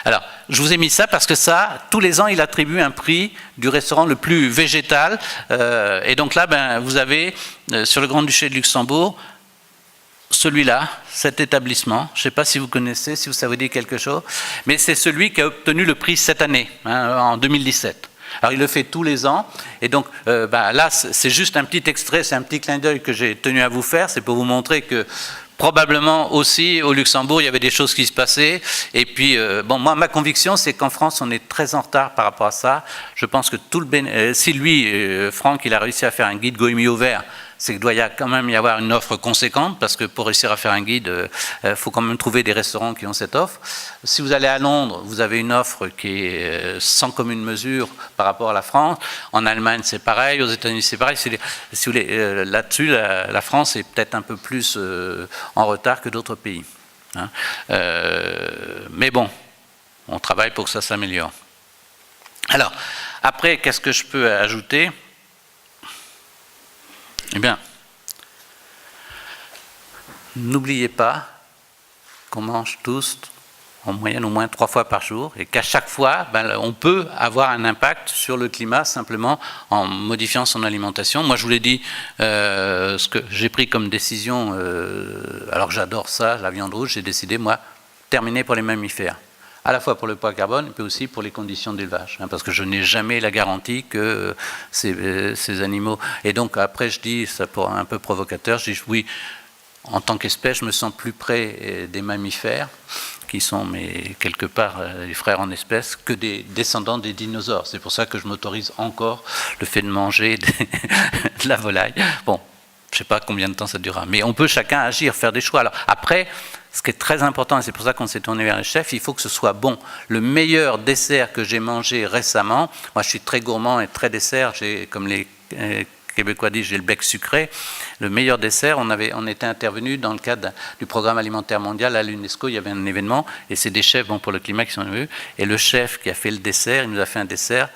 Alors, je vous ai mis ça parce que ça, tous les ans, il attribue un prix du restaurant le plus végétal. Et donc là, vous avez, sur le Grand-Duché de Luxembourg, celui-là, cet établissement. Je ne sais pas si vous connaissez, si vous savez dire quelque chose, mais c'est celui qui a obtenu le prix cette année, en 2017. Alors, il le fait tous les ans. Et donc, là, c'est juste un petit extrait, c'est un petit clin d'œil que j'ai tenu à vous faire. C'est pour vous montrer que probablement aussi, au Luxembourg, il y avait des choses qui se passaient. Et puis, moi, ma conviction, c'est qu'en France, on est très en retard par rapport à ça. Je pense que si lui, Franck, il a réussi à faire un guide Goemio vert, c'est qu'il doit quand même y avoir une offre conséquente, parce que pour réussir à faire un guide, il faut quand même trouver des restaurants qui ont cette offre. Si vous allez à Londres, vous avez une offre qui est sans commune mesure par rapport à la France. En Allemagne, c'est pareil. Aux États-Unis, c'est pareil. Si vous voulez, là-dessus, la France est peut-être un peu plus en retard que d'autres pays. Hein. Mais bon, on travaille pour que ça s'améliore. Alors, après, qu'est-ce que je peux ajouter ? Eh bien, n'oubliez pas qu'on mange tous en moyenne au moins 3 fois par jour et qu'à chaque fois, on peut avoir un impact sur le climat simplement en modifiant son alimentation. Moi, je vous l'ai dit, ce que j'ai pris comme décision, alors que j'adore ça, la viande rouge, j'ai décidé, moi, terminer pour les mammifères. À la fois pour le poids carbone, mais aussi pour les conditions d'élevage. Parce que je n'ai jamais la garantie que ces animaux... Et donc après, je dis, ça pour un peu provocateur, je dis oui, en tant qu'espèce, je me sens plus près des mammifères, qui sont quelque part les frères en espèces, que des descendants des dinosaures. C'est pour ça que je m'autorise encore le fait de manger de la volaille. Bon, je ne sais pas combien de temps ça durera, mais on peut chacun agir, faire des choix. Alors après, ce qui est très important, et c'est pour ça qu'on s'est tourné vers les chefs, il faut que ce soit bon. Le meilleur dessert que j'ai mangé récemment, moi je suis très gourmand et très dessert, comme les Québécois disent, j'ai le bec sucré. Le meilleur dessert, on était intervenu dans le cadre du programme alimentaire mondial à l'UNESCO, il y avait un événement, et c'est des chefs pour le climat qui sont venus, et le chef qui a fait le dessert, il nous a fait un dessert,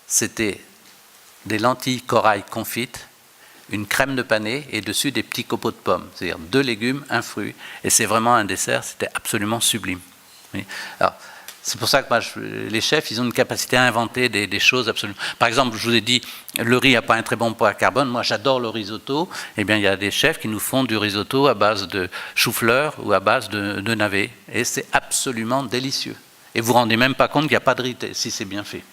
c'était des lentilles corail confites, une crème de panais et dessus des petits copeaux de pommes, c'est-à-dire 2 légumes, un fruit, et c'est vraiment un dessert, c'était absolument sublime. Oui. Alors, c'est pour ça que les chefs, ils ont une capacité à inventer des choses absolument... Par exemple, je vous ai dit, le riz n'a pas un très bon poids carbone, moi j'adore le risotto, eh bien il y a des chefs qui nous font du risotto à base de chou-fleur ou à base de navets, et c'est absolument délicieux. Et vous ne vous rendez même pas compte qu'il n'y a pas de riz, si c'est bien fait.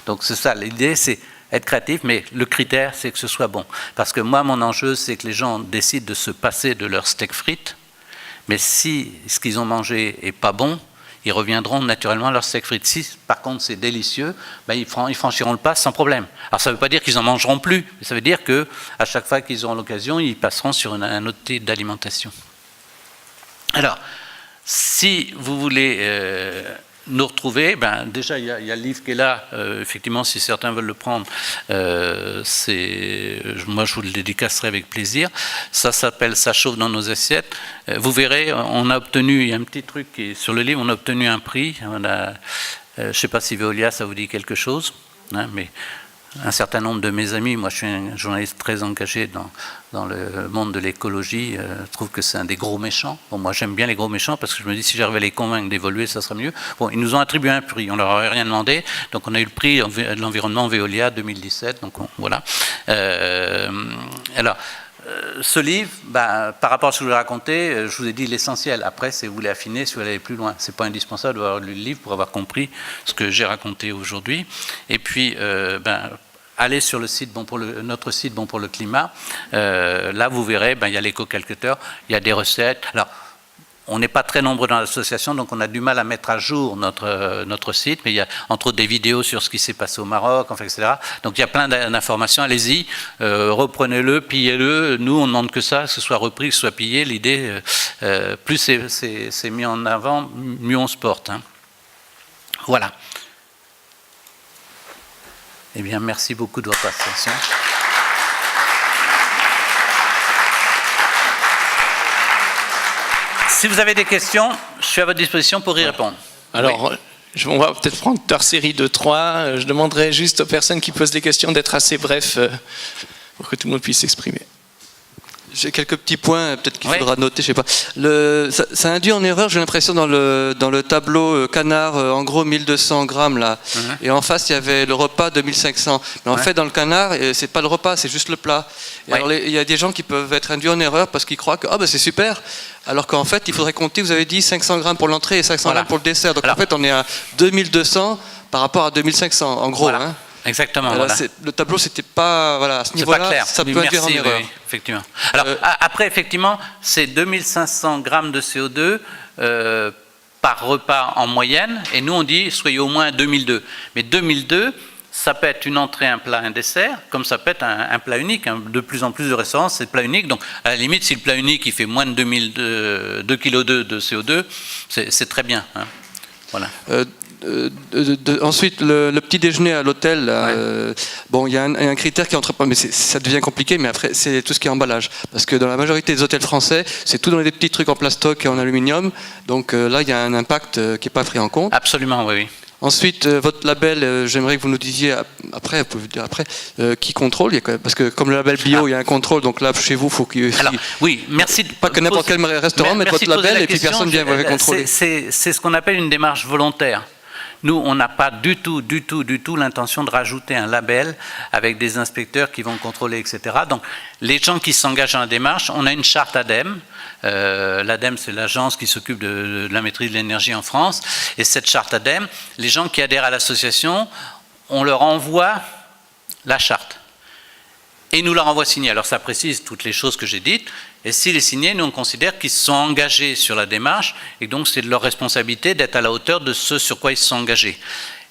Donc c'est ça, l'idée c'est être créatif, mais le critère, c'est que ce soit bon. Parce que moi, mon enjeu, c'est que les gens décident de se passer de leur steak frites, mais si ce qu'ils ont mangé n'est pas bon, ils reviendront naturellement à leur steak frites. Si, par contre, c'est délicieux, ils franchiront le pas sans problème. Alors, ça ne veut pas dire qu'ils n'en mangeront plus, mais ça veut dire qu'à chaque fois qu'ils auront l'occasion, ils passeront sur un autre type d'alimentation. Alors, si vous voulez nous retrouver, déjà il y a le livre qui est là, effectivement si certains veulent le prendre, moi je vous le dédicacerai avec plaisir. Ça s'appelle Ça chauffe dans nos assiettes. Vous verrez, on a obtenu, il y a un petit truc qui est sur le livre, on a obtenu un prix. Je ne sais pas si Veolia ça vous dit quelque chose, hein, mais un certain nombre de mes amis, moi je suis un journaliste très engagé dans le monde de l'écologie, je trouve que c'est un des gros méchants. Bon, moi j'aime bien les gros méchants parce que je me dis si j'arrive à les convaincre d'évoluer, ça serait mieux. Bon, ils nous ont attribué un prix, on leur avait rien demandé, donc on a eu le prix de l'environnement Veolia 2017, donc voilà. Alors, ce livre, par rapport à ce que je vous ai raconté, je vous ai dit l'essentiel. Après, si vous voulez affiner, si vous voulez aller plus loin. Ce n'est pas indispensable d'avoir lu le livre pour avoir compris ce que j'ai raconté aujourd'hui. Et puis, allez sur le site notre site Bon pour le climat. Là, vous verrez, il y a l'éco-calculateur, il y a des recettes. Alors, on n'est pas très nombreux dans l'association, donc on a du mal à mettre à jour notre site, mais il y a entre autres des vidéos sur ce qui s'est passé au Maroc, enfin, etc. Donc il y a plein d'informations, allez-y, reprenez-le, pillez-le. Nous, on ne demande que ça, que ce soit repris, que ce soit pillé. L'idée, plus c'est mis en avant, mieux on se porte. Hein. Voilà. Eh bien, merci beaucoup de votre attention. Si vous avez des questions, je suis à votre disposition pour y répondre. Alors, oui. On va peut-être prendre par série de 3. Je demanderai juste aux personnes qui posent des questions d'être assez brefs pour que tout le monde puisse s'exprimer. J'ai quelques petits points, peut-être qu'il faudra noter, je sais pas. Ça induit en erreur, j'ai l'impression, dans le tableau canard, en gros 1200 grammes là. Et en face, il y avait le repas 2500. Mais en fait, dans le canard, c'est pas le repas, c'est juste le plat. Et alors, il y a des gens qui peuvent être induits en erreur parce qu'ils croient que c'est super. Alors qu'en fait, il faudrait compter, vous avez dit 500 grammes pour l'entrée et 500 grammes pour le dessert. Donc en fait, on est à 2200 par rapport à 2500, en gros. Voilà. Hein. Exactement. Alors, le tableau, c'était pas à ce niveau-là, clair. ça peut induire en erreur. Oui, effectivement. Alors après, effectivement, c'est 2500 grammes de CO2 par repas en moyenne, et nous on dit soyez au moins 2002. Mais 2002, ça peut être une entrée, un plat, un dessert, comme ça peut être un plat unique. Hein. De plus en plus de restaurants, c'est plat unique. Donc, à la limite, si le plat unique il fait moins de 2 kg de CO2, c'est très bien. Hein. Voilà. Ensuite, le petit déjeuner à l'hôtel, il y a un critère qui entre pas, mais ça devient compliqué, mais après, c'est tout ce qui est emballage. Parce que dans la majorité des hôtels français, c'est tout dans des petits trucs en plastoc et en aluminium. Donc là, il y a un impact qui n'est pas pris en compte. Absolument, oui. Ensuite, votre label, j'aimerais que vous nous disiez après, vous pouvez le dire après, qui contrôle, parce que comme le label bio, il y a un contrôle, donc là, chez vous, il faut qu'il y ait aussi... Alors, oui, merci. Pas que n'importe quel restaurant mette votre label et puis personne ne vient vous contrôler. C'est ce qu'on appelle une démarche volontaire. Nous, on n'a pas du tout l'intention de rajouter un label avec des inspecteurs qui vont contrôler, etc. Donc, les gens qui s'engagent dans la démarche, on a une charte ADEME. L'ADEME, c'est l'agence qui s'occupe de la maîtrise de l'énergie en France. Et cette charte ADEME, les gens qui adhèrent à l'association, on leur envoie la charte. Et nous la renvoie signée. Alors ça précise toutes les choses que j'ai dites. Et s'il est signé, nous on considère qu'ils se sont engagés sur la démarche. Et donc c'est de leur responsabilité d'être à la hauteur de ce sur quoi ils se sont engagés.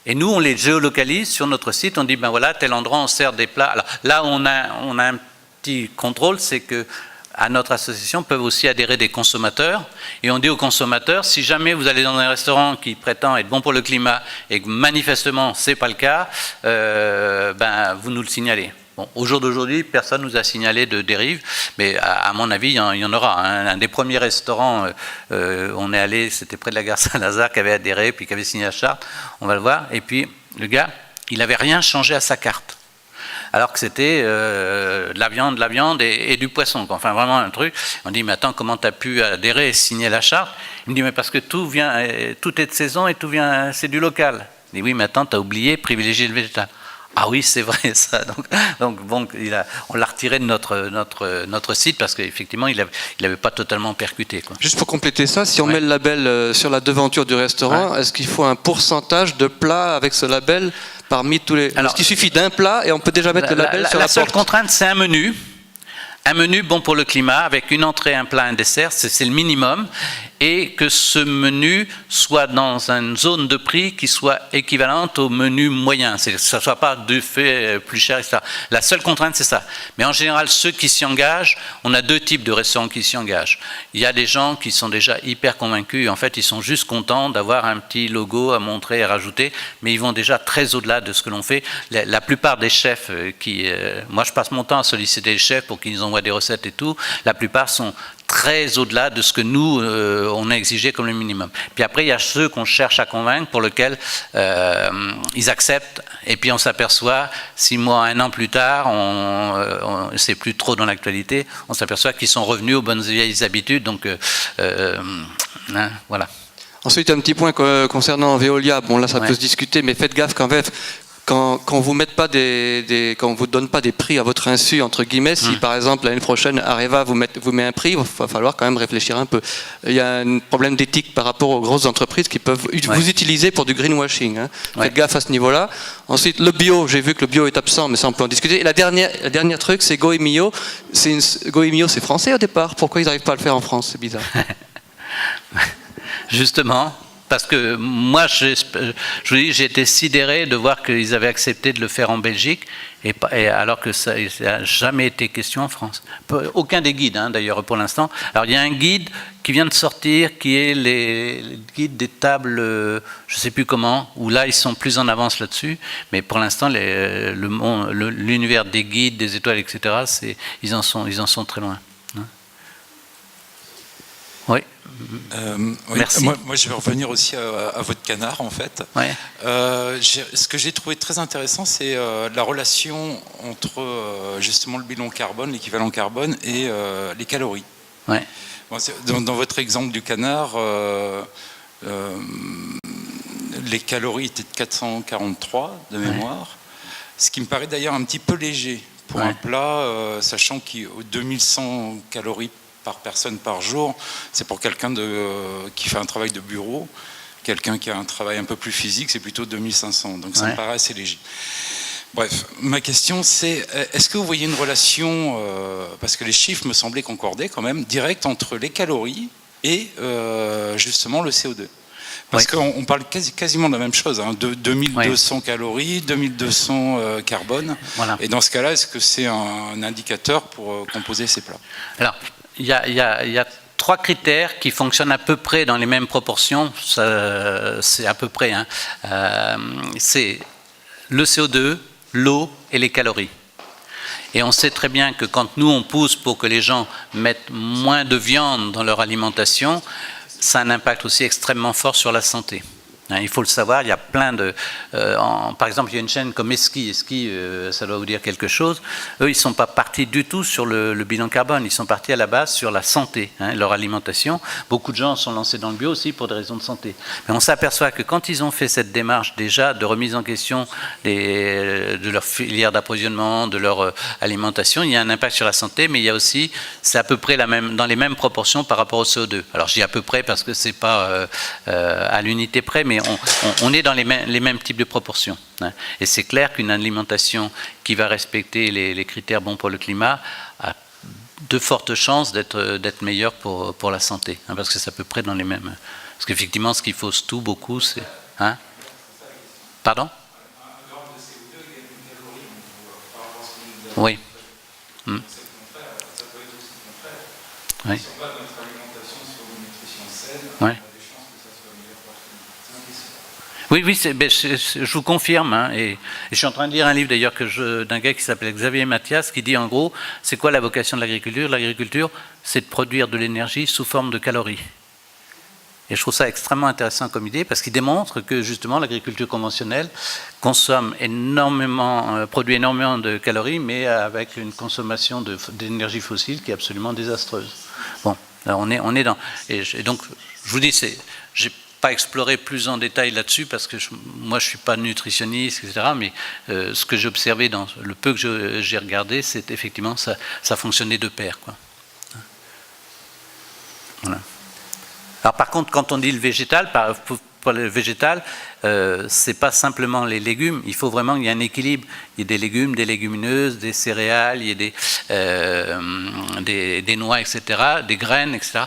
Et nous on les géolocalise sur notre site. On dit voilà, tel endroit on sert des plats. Alors là on a un petit contrôle, c'est que à notre association peuvent aussi adhérer des consommateurs. Et on dit aux consommateurs, si jamais vous allez dans un restaurant qui prétend être bon pour le climat et que manifestement ce n'est pas le cas, vous nous le signalez. Bon, au jour d'aujourd'hui, personne ne nous a signalé de dérive, mais à mon avis, il y en aura. Un des premiers restaurants, on est allé, c'était près de la gare Saint-Lazare, qui avait adhéré, puis qui avait signé la charte, on va le voir. Et puis, le gars, il n'avait rien changé à sa carte. Alors que c'était de la viande et du poisson. Enfin, vraiment un truc. On dit, mais attends, comment tu as pu adhérer et signer la charte? Il me dit, mais parce que tout est de saison et c'est du local. Je dis, oui, mais attends, tu as oublié, privilégier le végétal. Ah oui, c'est vrai ça. Donc bon, on l'a retiré de notre site parce qu'effectivement, il avait pas totalement percuté, quoi. Juste pour compléter ça, si on met le label sur la devanture du restaurant, est-ce qu'il faut un pourcentage de plats avec ce label parmi tous les... Alors, est-ce qu'il suffit d'un plat et on peut déjà mettre le label sur la porte? La seule contrainte, c'est un menu. Un menu bon pour le climat avec une entrée, un plat, un dessert, c'est le minimum. et que ce menu soit dans une zone de prix qui soit équivalente au menu moyen, c'est que ça ne soit pas de fait plus cher, etc. La seule contrainte, c'est ça. Mais en général, ceux qui s'y engagent, on a deux types de restaurants qui s'y engagent. Il y a des gens qui sont déjà hyper convaincus, en fait, ils sont juste contents d'avoir un petit logo à montrer et rajouter, mais ils vont déjà très au-delà de ce que l'on fait. La plupart des chefs moi je passe mon temps à solliciter les chefs pour qu'ils nous envoient des recettes et tout, la plupart sont très au-delà de ce que nous, on a exigé comme le minimum. Puis après, il y a ceux qu'on cherche à convaincre, pour lesquels ils acceptent, et puis on s'aperçoit, 6 mois, 1 an plus tard, c'est plus trop dans l'actualité, on s'aperçoit qu'ils sont revenus aux bonnes vieilles habitudes, donc voilà. Ensuite, un petit point concernant Veolia. Bon, là, ça peut se discuter, mais faites gaffe quand même. Quand vous vous donne pas des prix à votre insu, entre guillemets, si par exemple l'année prochaine Areva vous met un prix, il va falloir quand même réfléchir un peu. Il y a un problème d'éthique par rapport aux grosses entreprises qui peuvent vous utiliser pour du greenwashing. Hein. Faites gaffe à ce niveau-là. Ensuite, le bio, j'ai vu que le bio est absent, mais ça on peut en discuter. Et la dernière truc, c'est Goemio. Goemio, c'est français au départ. Pourquoi ils n'arrivent pas à le faire en France? C'est bizarre. Justement, parce que moi, je vous dis, j'ai été sidéré de voir qu'ils avaient accepté de le faire en Belgique, et alors que ça n'a jamais été question en France. Aucun des guides, hein, d'ailleurs, pour l'instant. Alors, il y a un guide qui vient de sortir, qui est les guides des tables, je ne sais plus comment, où là, ils sont plus en avance là-dessus, mais pour l'instant, l'univers des guides, des étoiles, etc., ils en sont très loin. Hein. Oui. Oui. Merci. Moi, je vais revenir aussi à votre canard, en fait. Ouais. Ce que j'ai trouvé très intéressant, c'est la relation entre justement le bilan carbone, l'équivalent carbone, et les calories. Ouais. Bon, dans votre exemple du canard, les calories étaient de 443 de mémoire, ce qui me paraît d'ailleurs un petit peu léger pour un plat, sachant qu'il y a 2100 calories par personne par jour, c'est pour quelqu'un qui fait un travail de bureau. Quelqu'un qui a un travail un peu plus physique, c'est plutôt 2500. Donc ça me paraît assez léger. Bref, ma question c'est, est-ce que vous voyez une relation, parce que les chiffres me semblaient concorder quand même, directe entre les calories et justement le CO2 ? Parce qu'on parle quasiment de la même chose, hein, de 2200 calories, 2200 carbone. Voilà. Et dans ce cas-là, est-ce que c'est un indicateur pour composer ces plats ? Alors, il y a 3 critères qui fonctionnent à peu près dans les mêmes proportions. C'est à peu près. Hein. C'est le CO2, l'eau et les calories. Et on sait très bien que quand nous, on pousse pour que les gens mettent moins de viande dans leur alimentation, ça a un impact aussi extrêmement fort sur la santé. Il faut le savoir, il y a plein de... par exemple, il y a une chaîne comme Esquis. Esquis, ça doit vous dire quelque chose. Eux, ils ne sont pas partis du tout sur le bilan carbone. Ils sont partis à la base sur la santé, hein, leur alimentation. Beaucoup de gens sont lancés dans le bio aussi pour des raisons de santé. Mais on s'aperçoit que quand ils ont fait cette démarche déjà de remise en question de leur filière d'approvisionnement, de leur alimentation, il y a un impact sur la santé, mais il y a aussi, c'est à peu près dans les mêmes proportions par rapport au CO2. Alors je dis à peu près parce que ce n'est pas à l'unité près, mais on est dans les mêmes types de proportions. Hein. Et c'est clair qu'une alimentation qui va respecter les critères bons pour le climat a de fortes chances d'être meilleure pour la santé. Hein, parce que c'est à peu près dans les mêmes... Parce qu'effectivement, ce qui fausse tout beaucoup, c'est... Hein? Pardon? Oui. Oui. Oui. Oui, je vous confirme. Hein, et je suis en train de lire un livre d'ailleurs d'un gars qui s'appelle Xavier Mathias, qui dit en gros, c'est quoi la vocation de l'agriculture? L'agriculture, c'est de produire de l'énergie sous forme de calories. Et je trouve ça extrêmement intéressant comme idée, parce qu'il démontre que justement l'agriculture conventionnelle produit énormément de calories, mais avec une consommation d'énergie fossile qui est absolument désastreuse. Bon, là on est dans... Et donc, je vous dis, j'ai pas explorer plus en détail là-dessus parce que moi je suis pas nutritionniste, etc. Mais ce que j'ai observé dans le peu que j'ai regardé, c'est effectivement ça fonctionnait de pair, quoi. Voilà. Alors par contre, quand on dit le végétal, pour le végétal, c'est pas simplement les légumes. Il faut vraiment qu'il y ait un équilibre. Il y ait des légumes, des légumineuses, des céréales, il y ait des noix, etc., des graines, etc.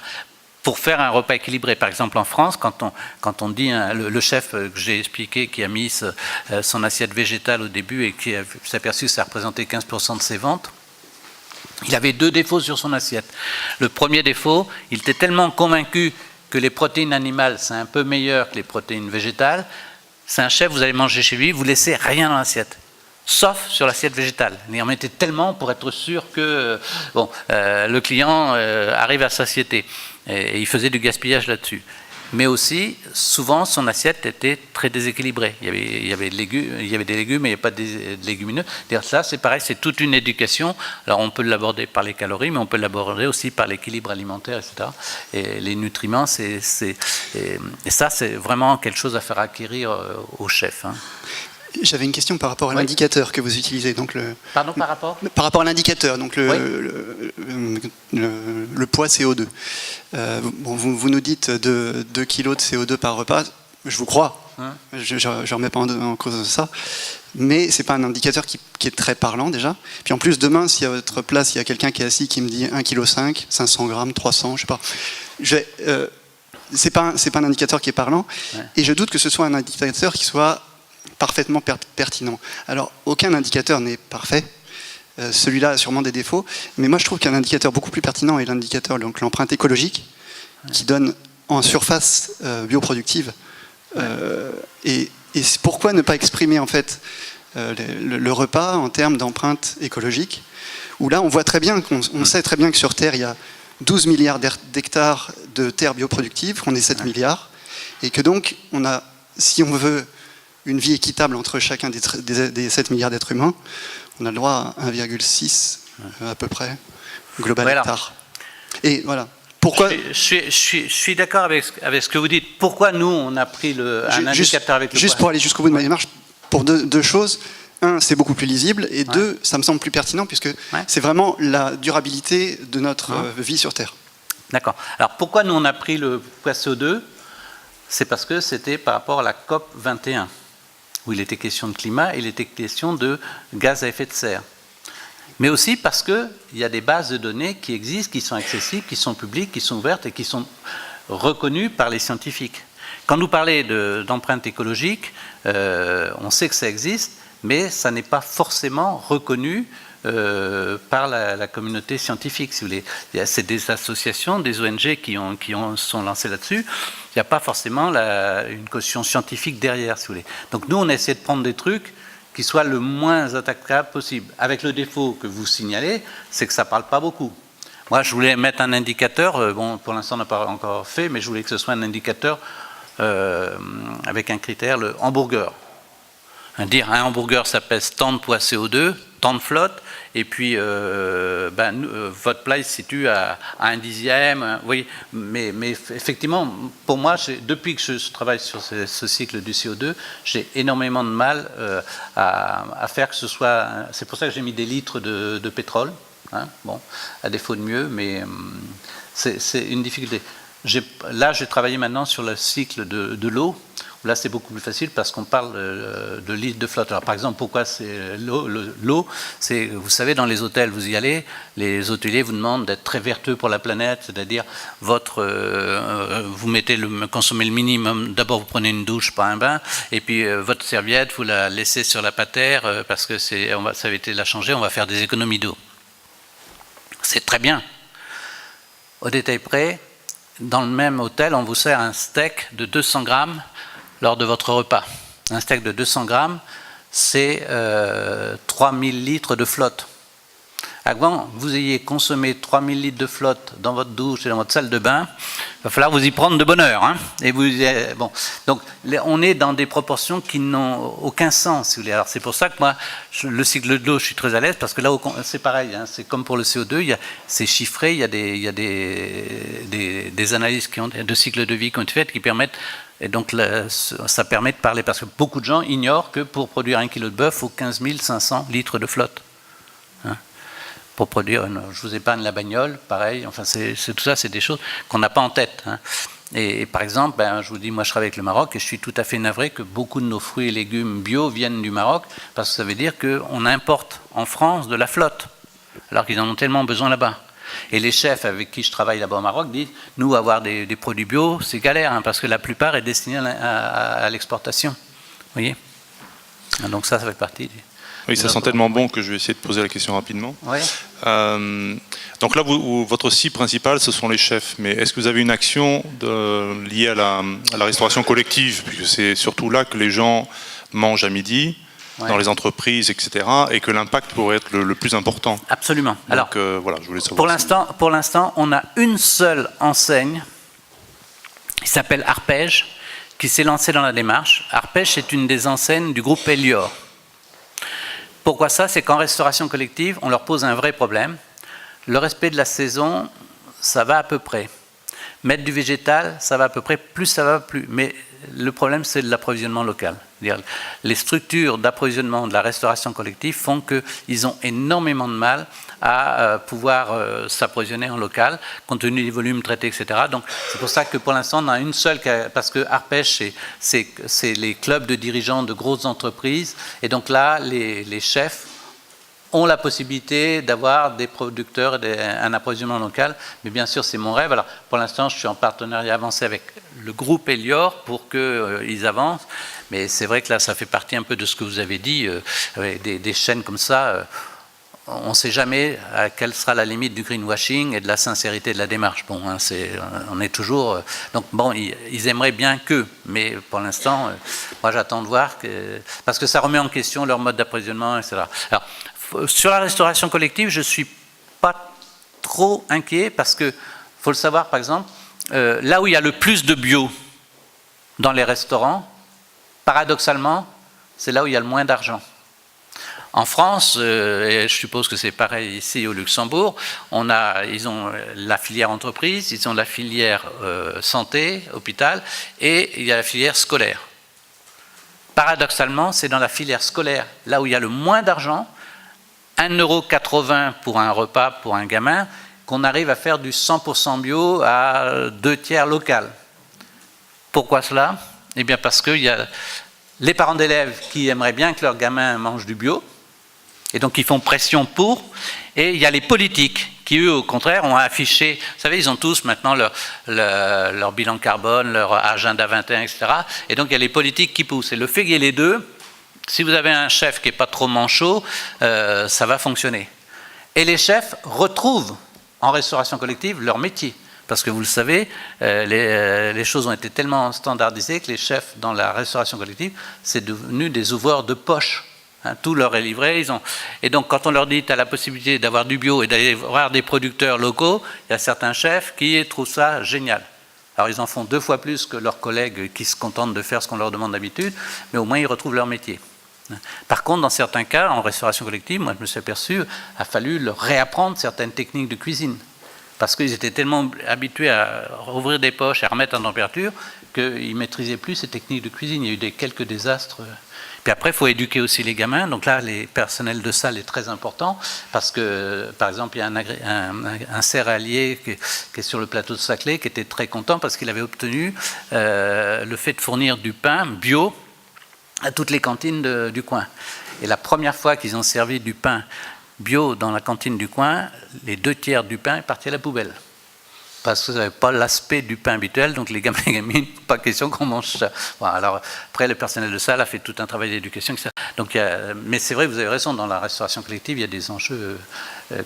pour faire un repas équilibré. Par exemple, en France, quand on dit, le chef que j'ai expliqué, qui a mis son assiette végétale au début et qui s'est aperçu que ça représentait 15% de ses ventes, il avait 2 défauts sur son assiette. Le premier défaut, il était tellement convaincu que les protéines animales, c'est un peu meilleur que les protéines végétales. C'est un chef, vous allez manger chez lui, vous ne laissez rien dans l'assiette, sauf sur l'assiette végétale. Il en mettait tellement pour être sûr que le client arrive à satiété. Et il faisait du gaspillage là-dessus. Mais aussi, souvent, son assiette était très déséquilibrée. Il y avait des légumes, mais il n'y avait pas de légumineux. Ça, c'est pareil, c'est toute une éducation. Alors, on peut l'aborder par les calories, mais on peut l'aborder aussi par l'équilibre alimentaire, etc. Et les nutriments, et ça, c'est vraiment quelque chose à faire acquérir au chef. J'avais une question par rapport à l'indicateur que vous utilisez. Donc Pardon, par rapport ? Par rapport à l'indicateur, donc le poids CO2. Vous nous dites 2 kg de CO2 par repas, je vous crois, je ne remets pas en cause ça, mais ce n'est pas un indicateur qui est très parlant déjà. Puis en plus, demain, si à votre place, il y a quelqu'un qui est assis qui me dit 1,5 kg, 500 grammes, 300, je ne sais pas. C'est pas un indicateur qui est parlant, et je doute que ce soit un indicateur qui soit parfaitement pertinent. Alors, aucun indicateur n'est parfait. Celui-là a sûrement des défauts. Mais moi, je trouve qu'un indicateur beaucoup plus pertinent est l'indicateur, donc l'empreinte écologique, qui donne en surface bioproductive. Et pourquoi ne pas exprimer, en fait, le repas en termes d'empreinte écologique, où là, on voit très bien, on sait très bien que sur Terre, il y a 12 milliards d'hectares de terres bioproductives, qu'on est 7 milliards, et que donc, si on veut une vie équitable entre chacun des 7 milliards d'êtres humains, on a le droit à 1,6 à peu près, global hectare. Et voilà. Pourquoi je suis d'accord avec ce que vous dites. Pourquoi nous, on a pris un indicateur avec le Juste pour aller jusqu'au bout de ma démarche, pour deux choses. Un, c'est beaucoup plus lisible, et deux, ça me semble plus pertinent, puisque c'est vraiment la durabilité de notre vie sur Terre. D'accord. Alors pourquoi nous, on a pris le poids CO2 ? C'est parce que c'était par rapport à la COP 21. Où il était question de climat, il était question de gaz à effet de serre. Mais aussi parce qu'il y a des bases de données qui existent, qui sont accessibles, qui sont publiques, qui sont ouvertes et qui sont reconnues par les scientifiques. Quand nous parlons d'empreinte écologique, on sait que ça existe, mais ça n'est pas forcément reconnu par la communauté scientifique, si vous voulez. C'est des associations, des ONG qui sont lancées là-dessus. Il n'y a pas forcément une caution scientifique derrière, si vous voulez. Donc nous, on essaie de prendre des trucs qui soient le moins attaquables possible. Avec le défaut que vous signalez, c'est que ça ne parle pas beaucoup. Moi, je voulais mettre un indicateur, pour l'instant, on n'a pas encore fait, mais je voulais que ce soit un indicateur avec un critère, le hamburger. Dire un hamburger, ça pèse tant de poids CO2, tant de flotte, et puis votre plat il se situe à 1/10. Oui, mais effectivement, pour moi, depuis que je travaille sur ce cycle du CO2, j'ai énormément de mal à faire que ce soit. C'est pour ça que j'ai mis des litres de pétrole, à défaut de mieux, mais c'est une difficulté. Là, j'ai travaillé maintenant sur le cycle de l'eau. Là, c'est beaucoup plus facile parce qu'on parle de litres de flotte. Alors, par exemple, pourquoi c'est l'eau ? C'est, vous savez, dans les hôtels, vous y allez, les hôteliers vous demandent d'être très vertueux pour la planète, c'est-à-dire vous consommez le minimum. D'abord, vous prenez une douche, pas un bain, et puis votre serviette, vous la laissez sur la patère parce que ça va éviter de la changer. On va faire des économies d'eau. C'est très bien. Au détail près, dans le même hôtel, on vous sert un steak de 200 grammes lors de votre repas. Un steak de 200 grammes, c'est 3000 litres de flotte. Avant que vous ayez consommé 3000 litres de flotte dans votre douche et dans votre salle de bain, il va falloir vous y prendre de bonne heure. Donc, on est dans des proportions qui n'ont aucun sens, si vous voulez. Alors, c'est pour ça que moi, le cycle de l'eau, je suis très à l'aise, parce que là, c'est pareil. C'est comme pour le CO2, c'est chiffré, il y a des analyses de cycle de vie qui ont été faites qui permettent. Et donc, ça permet de parler, parce que beaucoup de gens ignorent que pour produire 1 kg de bœuf, il faut 15 500 litres de flotte. Pour produire, je vous épargne la bagnole, pareil, enfin, tout ça, c'est des choses qu'on n'a pas en tête. Et par exemple, je vous dis, moi je travaille avec le Maroc et je suis tout à fait navré que beaucoup de nos fruits et légumes bio viennent du Maroc, parce que ça veut dire qu'on importe en France de la flotte, alors qu'ils en ont tellement besoin là-bas. Et les chefs avec qui je travaille là-bas au Maroc disent, nous, avoir des produits bio, c'est galère, hein, parce que la plupart est destinée à l'exportation. Vous voyez? Donc ça fait partie Oui, ça sent tellement bon que je vais essayer de poser la question rapidement. Oui. Donc là, votre cible principale, ce sont les chefs. Mais est-ce que vous avez une action liée à la restauration collective? Puisque c'est surtout là que les gens mangent à midi, dans les entreprises, etc. Et que l'impact pourrait être le plus important. Absolument. Donc alors, voilà, je voulais savoir. Pour l'instant, on a une seule enseigne, qui s'appelle Arpège, qui s'est lancée dans la démarche. Arpège, c'est une des enseignes du groupe Elior. Pourquoi ça? C'est qu'en restauration collective, on leur pose un vrai problème. Le respect de la saison, ça va à peu près. Mettre du végétal, ça va à peu près. Plus ça va, plus. Mais le problème, c'est de l'approvisionnement local. Les structures d'approvisionnement de la restauration collective font qu'ils ont énormément de mal à pouvoir s'approvisionner en local, compte tenu des volumes traités, etc. Donc, c'est pour ça que pour l'instant, on a une seule, parce que Arpège, c'est les clubs de dirigeants de grosses entreprises, et donc là, les chefs ont la possibilité d'avoir des producteurs, un approvisionnement local, mais bien sûr, c'est mon rêve. Alors, pour l'instant, je suis en partenariat avancé avec le groupe Elior pour qu'ils avancent, mais c'est vrai que là, ça fait partie un peu de ce que vous avez dit, avec des chaînes comme ça. On ne sait jamais à quelle sera la limite du greenwashing et de la sincérité de la démarche. Bon, hein, on est toujours... donc bon, ils aimeraient bien que, mais pour l'instant, moi j'attends de voir, parce que ça remet en question leur mode d'approvisionnement, etc. Alors, sur la restauration collective, je ne suis pas trop inquiet, parce que, faut le savoir par exemple, là où il y a le plus de bio dans les restaurants, paradoxalement, c'est là où il y a le moins d'argent. En France, et je suppose que c'est pareil ici au Luxembourg, ils ont la filière entreprise, ils ont la filière santé, hôpital, et il y a la filière scolaire. Paradoxalement, c'est dans la filière scolaire, là où il y a le moins d'argent, 1,80 € pour un repas pour un gamin, qu'on arrive à faire du 100% bio à 2/3 local. Pourquoi cela? Eh bien parce qu'il y a les parents d'élèves qui aimeraient bien que leur gamin mange du bio, et donc ils font pression pour, et il y a les politiques qui, eux, au contraire, ont affiché, vous savez, ils ont tous maintenant leur bilan carbone, leur agenda 21, etc. Et donc il y a les politiques qui poussent. Et le fait qu'il y ait les deux, si vous avez un chef qui n'est pas trop manchot, ça va fonctionner. Et les chefs retrouvent en restauration collective leur métier. Parce que vous le savez, les choses ont été tellement standardisées que les chefs dans la restauration collective, c'est devenu des ouvreurs de poche. Hein, tout leur est livré. Et donc, quand on leur dit, tu as la possibilité d'avoir du bio et d'aller voir des producteurs locaux, il y a certains chefs qui trouvent ça génial. Alors, ils en font 2 fois plus que leurs collègues qui se contentent de faire ce qu'on leur demande d'habitude, mais au moins, ils retrouvent leur métier. Par contre, dans certains cas, en restauration collective, moi, je me suis aperçu, il a fallu leur réapprendre certaines techniques de cuisine. Parce qu'ils étaient tellement habitués à rouvrir des poches et à remettre en température qu'ils ne maîtrisaient plus ces techniques de cuisine. Il y a eu quelques désastres. Puis après, il faut éduquer aussi les gamins. Donc là, les personnels de salle est très important parce que, par exemple, il y a un céréalier qui est sur le plateau de Saclay qui était très content parce qu'il avait obtenu le fait de fournir du pain bio à toutes les cantines du coin. Et la première fois qu'ils ont servi du pain bio dans la cantine du coin, les 2/3 du pain est parti à la poubelle. Parce que ça n'avait pas l'aspect du pain habituel, donc les gamins et gamines, pas question qu'on mange ça. Bon, alors, après, le personnel de salle a fait tout un travail d'éducation, etc. Donc, mais c'est vrai, vous avez raison, dans la restauration collective, il y a des enjeux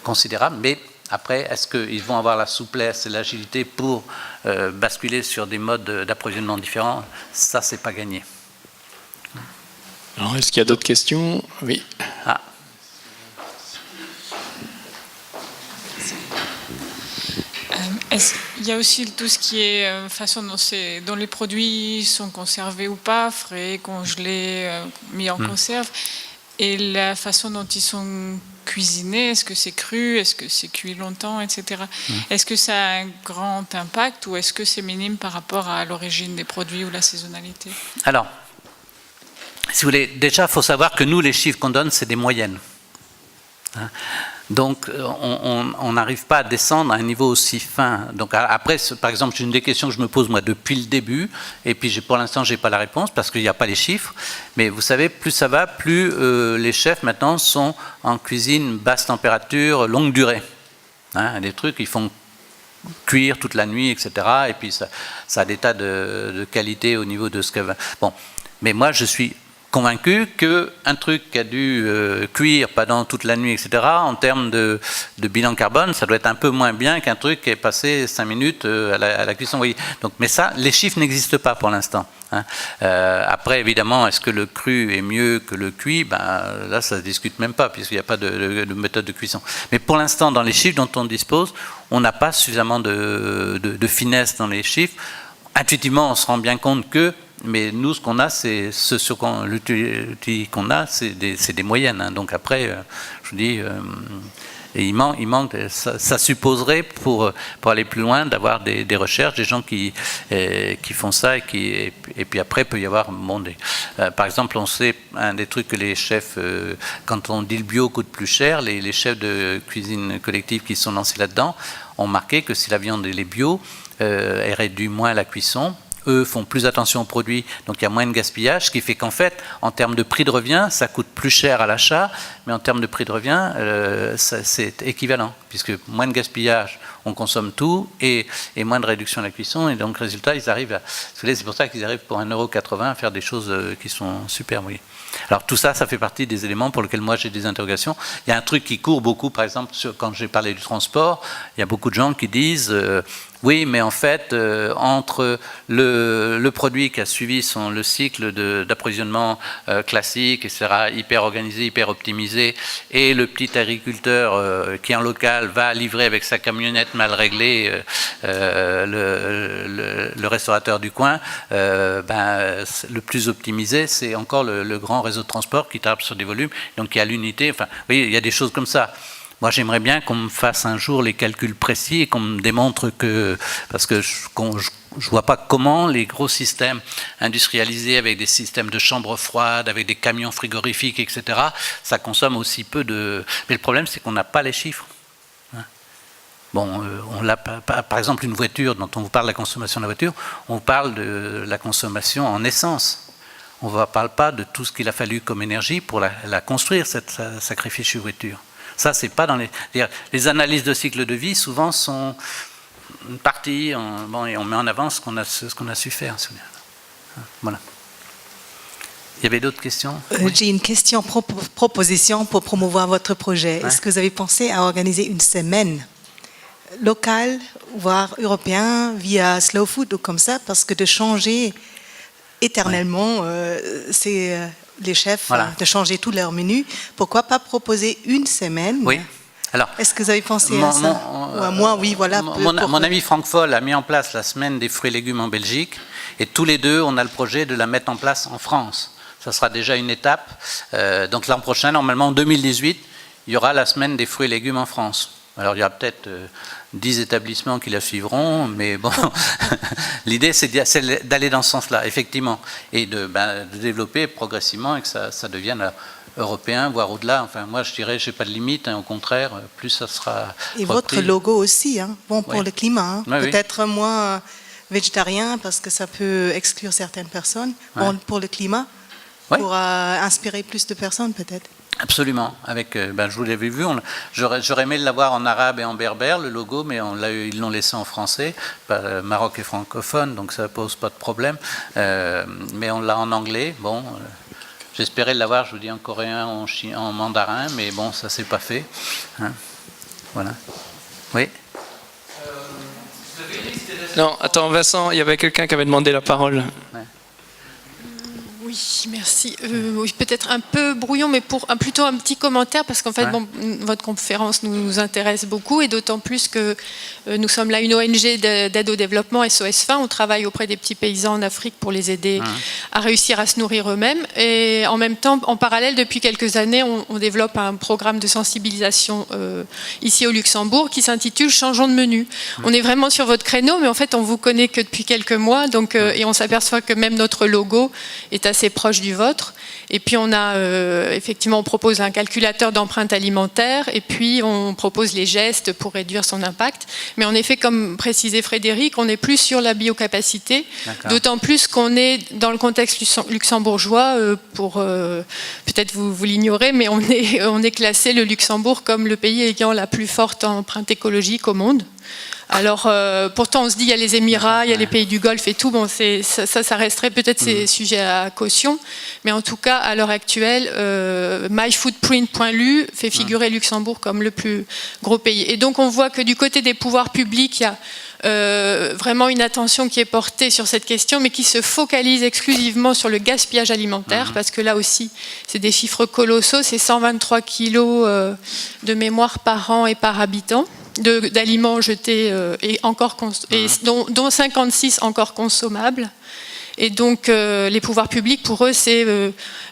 considérables, mais après, est-ce qu'ils vont avoir la souplesse et l'agilité pour basculer sur des modes d'approvisionnement différents? Ça, c'est pas gagné. Alors, est-ce qu'il y a d'autres questions? Oui. Ah. Il y a aussi tout ce qui est façon dont les produits sont conservés ou pas, frais, congelés, mis en conserve, et la façon dont ils sont cuisinés. Est-ce que c'est cru? Est-ce que c'est cuit longtemps, etc. Est-ce que ça a un grand impact ou est-ce que c'est minime par rapport à l'origine des produits ou la saisonnalité? Alors, si vous voulez, déjà, il faut savoir que nous, les chiffres qu'on donne, c'est des moyennes. Hein? Donc, on n'arrive pas à descendre à un niveau aussi fin. Donc, après, par exemple, c'est une des questions que je me pose, moi, depuis le début, et puis pour l'instant, je n'ai pas la réponse, parce qu'il n'y a pas les chiffres. Mais vous savez, plus ça va, plus les chefs, maintenant, sont en cuisine basse température, longue durée. Hein, des trucs, ils font cuire toute la nuit, etc. Et puis ça a des tas de qualités au niveau de ce que... Bon, mais moi je suis convaincu qu'un truc qui a dû cuire pendant toute la nuit, etc., en termes de bilan carbone, ça doit être un peu moins bien qu'un truc qui est passé 5 minutes à la cuisson. Vous voyez. Donc, mais ça, les chiffres n'existent pas pour l'instant. Hein. Après, évidemment, est-ce que le cru est mieux que le cuit? Là, ça ne se discute même pas, puisqu'il n'y a pas de méthode de cuisson. Mais pour l'instant, dans les chiffres dont on dispose, on n'a pas suffisamment de finesse dans les chiffres. Intuitivement, on se rend bien compte que, mais nous, ce qu'on a, c'est l'outil qu'on a, c'est des moyennes. Hein. Donc après, je vous dis, et il manque ça supposerait pour aller plus loin d'avoir des recherches, des gens qui font ça et puis après il peut y avoir par exemple, on sait un des trucs que les chefs, quand on dit le bio coûte plus cher, les chefs de cuisine collective qui sont lancés là-dedans ont marqué que si la viande est bio, elle réduit moins la cuisson. Eux font plus attention aux produits, donc il y a moins de gaspillage, ce qui fait qu'en fait, en termes de prix de revient, ça coûte plus cher à l'achat, mais en termes de prix de revient, c'est équivalent, puisque moins de gaspillage, on consomme tout, et moins de réduction de la cuisson, et donc résultat, ils arrivent à... C'est pour ça qu'ils arrivent pour 1,80 € à faire des choses qui sont super, oui. Alors tout ça, ça fait partie des éléments pour lesquels moi j'ai des interrogations. Il y a un truc qui court beaucoup, par exemple, quand j'ai parlé du transport, il y a beaucoup de gens qui disent... oui, mais en fait, entre le produit qui a suivi le cycle d'approvisionnement classique, etc., hyper organisé, hyper optimisé, et le petit agriculteur qui en local va livrer avec sa camionnette mal réglée le restaurateur du coin, le plus optimisé, c'est encore le grand réseau de transport qui tape sur des volumes, donc il y a l'unité, enfin, vous voyez, il y a des choses comme ça. Moi, j'aimerais bien qu'on me fasse un jour les calculs précis et qu'on me démontre que... Parce que je ne vois pas comment les gros systèmes industrialisés avec des systèmes de chambres froides, avec des camions frigorifiques, etc., ça consomme aussi peu de... Mais le problème, c'est qu'on n'a pas les chiffres. Bon, par exemple, une voiture, dont on vous parle de la consommation de la voiture, on vous parle de la consommation en essence. On ne parle pas de tout ce qu'il a fallu comme énergie pour la construire, cette sacrifiée voiture. Ça, c'est pas dans les analyses de cycle de vie, souvent sont une partie, et on met en avant ce qu'on a su faire. Voilà. Il y avait d'autres questions? Oui. J'ai une question, proposition pour promouvoir votre projet. Ouais. Est-ce que vous avez pensé à organiser une semaine locale, voire européenne, via Slow Food ou comme ça, parce que de changer éternellement, c'est... les chefs, voilà, de changer tout leur menu. Pourquoi pas proposer une semaine? Oui. Alors, est-ce que vous avez pensé à ça? Ou à moi, oui, voilà. Mon ami Franck Foll a mis en place la semaine des fruits et légumes en Belgique, et tous les deux, on a le projet de la mettre en place en France. Ça sera déjà une étape. Donc l'an prochain, normalement en 2018, il y aura la semaine des fruits et légumes en France. Alors il y aura peut-être 10 établissements qui la suivront, mais bon, l'idée c'est d'aller dans ce sens-là, effectivement, et de développer progressivement et que ça devienne européen, voire au-delà. Enfin, moi je dirais, je n'ai pas de limite, hein, au contraire, plus ça sera Et repris. Votre logo aussi, hein, bon pour le climat, hein. Peut-être moins végétarien parce que ça peut exclure certaines personnes, bon pour le climat, pour inspirer plus de personnes peut-être. Absolument. Je vous l'avais vu, j'aurais aimé l'avoir en arabe et en berbère, le logo, mais ils l'ont laissé en français. Maroc est francophone, donc ça ne pose pas de problème. Mais on l'a en anglais. Bon, j'espérais l'avoir, je vous dis, en coréen, en mandarin, mais bon, ça ne s'est pas fait. Hein, voilà. Oui. Non, attends, Vincent, il y avait quelqu'un qui avait demandé la parole. Ouais. Oui, merci. Oui, peut-être un peu brouillon, mais plutôt un petit commentaire, parce qu'en fait, votre conférence nous intéresse beaucoup, et d'autant plus que nous sommes là une ONG d'aide au développement, SOS Faim. On travaille auprès des petits paysans en Afrique pour les aider à réussir à se nourrir eux-mêmes. Et en même temps, en parallèle, depuis quelques années, on développe un programme de sensibilisation ici au Luxembourg qui s'intitule « Changeons de menu ». On est vraiment sur votre créneau, mais en fait, on ne vous connaît que depuis quelques mois, donc, et on s'aperçoit que même notre logo est assez assez proche du vôtre. Et puis effectivement, on propose un calculateur d'empreinte alimentaire et puis on propose les gestes pour réduire son impact. Mais en effet, comme précisait Frédéric, on est plus sur la biocapacité, d'autant plus qu'on est dans le contexte luxembourgeois, peut-être vous l'ignorez, mais on est classé, le Luxembourg, comme le pays ayant la plus forte empreinte écologique au monde. Alors, pourtant, on se dit, il y a les Émirats, il y a les pays du Golfe et tout. Bon, ça resterait peut-être ces sujets à caution. Mais en tout cas, à l'heure actuelle, myfootprint.lu fait figurer Luxembourg comme le plus gros pays. Et donc, on voit que du côté des pouvoirs publics, il y a vraiment une attention qui est portée sur cette question, mais qui se focalise exclusivement sur le gaspillage alimentaire, parce que là aussi, c'est des chiffres colossaux. C'est 123 kilos de mémoire par an et par habitant. D'aliments jetés dont 56 encore consommables. Et donc, les pouvoirs publics, pour eux, c'est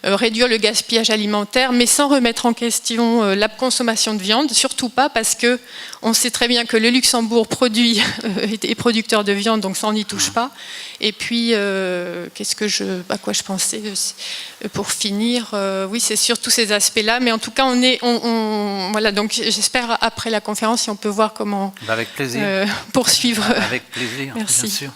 réduire le gaspillage alimentaire, mais sans remettre en question la consommation de viande, surtout pas, parce que on sait très bien que le Luxembourg est producteur de viande, donc ça, on n'y touche pas. Et puis, à quoi je pensais pour finir, oui, c'est sur tous ces aspects-là, mais en tout cas, voilà, donc j'espère, après la conférence, si on peut voir comment avec plaisir. Poursuivre. Avec plaisir, Merci. Bien sûr.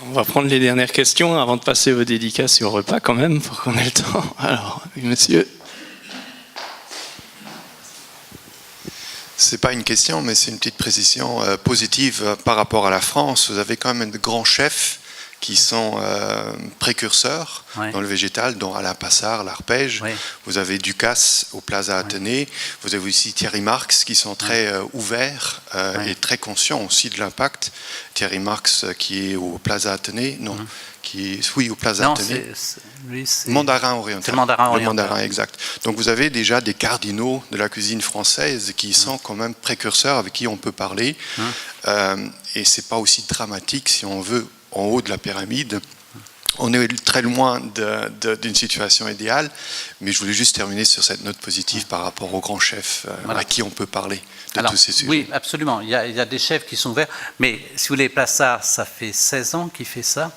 On va prendre les dernières questions avant de passer aux dédicaces et au repas quand même, pour qu'on ait le temps. Alors, oui, monsieur. C'est pas une question, mais c'est une petite précision positive par rapport à la France. Vous avez quand même de grands chefs qui sont précurseurs dans le végétal, dont Alain Passard, l'arpège. Vous avez Ducasse au Plaza Athénée. Vous avez aussi Thierry Marx, qui sont très ouverts et très conscients aussi de l'impact. Thierry Marx, qui est au Plaza Athénée, au Plaza Athénée. Mandarin oriental. C'est le mandarin oriental. Le mandarin, exact. Donc vous avez déjà des cardinaux de la cuisine française qui sont quand même précurseurs, avec qui on peut parler. Et c'est pas aussi dramatique, si on veut, en haut de la pyramide. On est très loin d'une situation idéale, mais je voulais juste terminer sur cette note positive par rapport aux grands chefs à qui on peut parler de tous ces sujets. Oui, absolument. Il y a des chefs qui sont ouverts, mais si vous voulez, Plassard, ça fait 16 ans qu'il fait ça,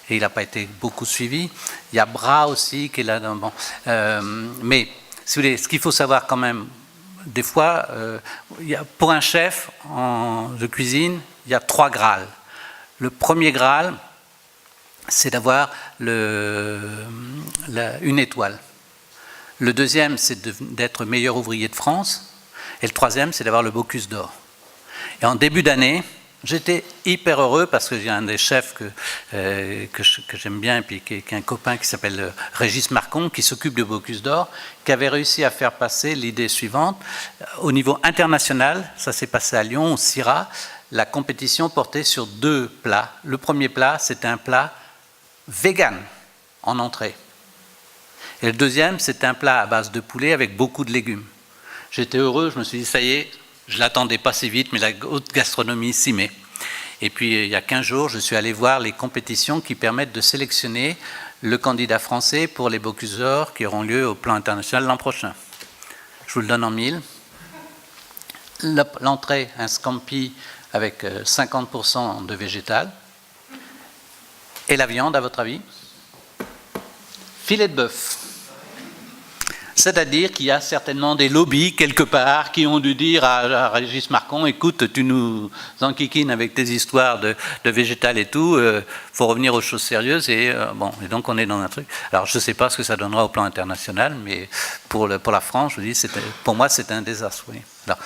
et il n'a pas été beaucoup suivi. Il y a Bras aussi qui est là. Bon. Mais si vous voulez, ce qu'il faut savoir quand même, des fois, pour un chef de cuisine, il y a 3 Graals. Le premier Graal, c'est d'avoir une étoile. Le deuxième, c'est d'être meilleur ouvrier de France. Et le troisième, c'est d'avoir le Bocuse d'or. Et en début d'année, j'étais hyper heureux parce que j'ai un des chefs que j'aime bien, et puis qui est un copain qui s'appelle Régis Marcon, qui s'occupe du Bocuse d'or, qui avait réussi à faire passer l'idée suivante. Au niveau international, ça s'est passé à Lyon, au Syrah. La compétition portait sur 2 plats. Le premier plat, c'était un plat vegan en entrée. Et le deuxième, c'était un plat à base de poulet avec beaucoup de légumes. J'étais heureux, je me suis dit, ça y est, je ne l'attendais pas si vite, mais la haute gastronomie s'y met. Et puis, il y a 15 jours, je suis allé voir les compétitions qui permettent de sélectionner le candidat français pour les Bocuse d'or qui auront lieu au plan international l'an prochain. Je vous le donne en 1000. L'entrée, un scampi avec 50% de végétal. Et la viande, à votre avis? Filet de bœuf. C'est-à-dire qu'il y a certainement des lobbies quelque part qui ont dû dire à Régis Marcon, écoute, tu nous enquiquines avec tes histoires de végétal et tout, faut revenir aux choses sérieuses. Et donc on est dans un truc. Alors je ne sais pas ce que ça donnera au plan international, mais pour la France, je vous dis, pour moi c'est un désastre. Oui. Alors,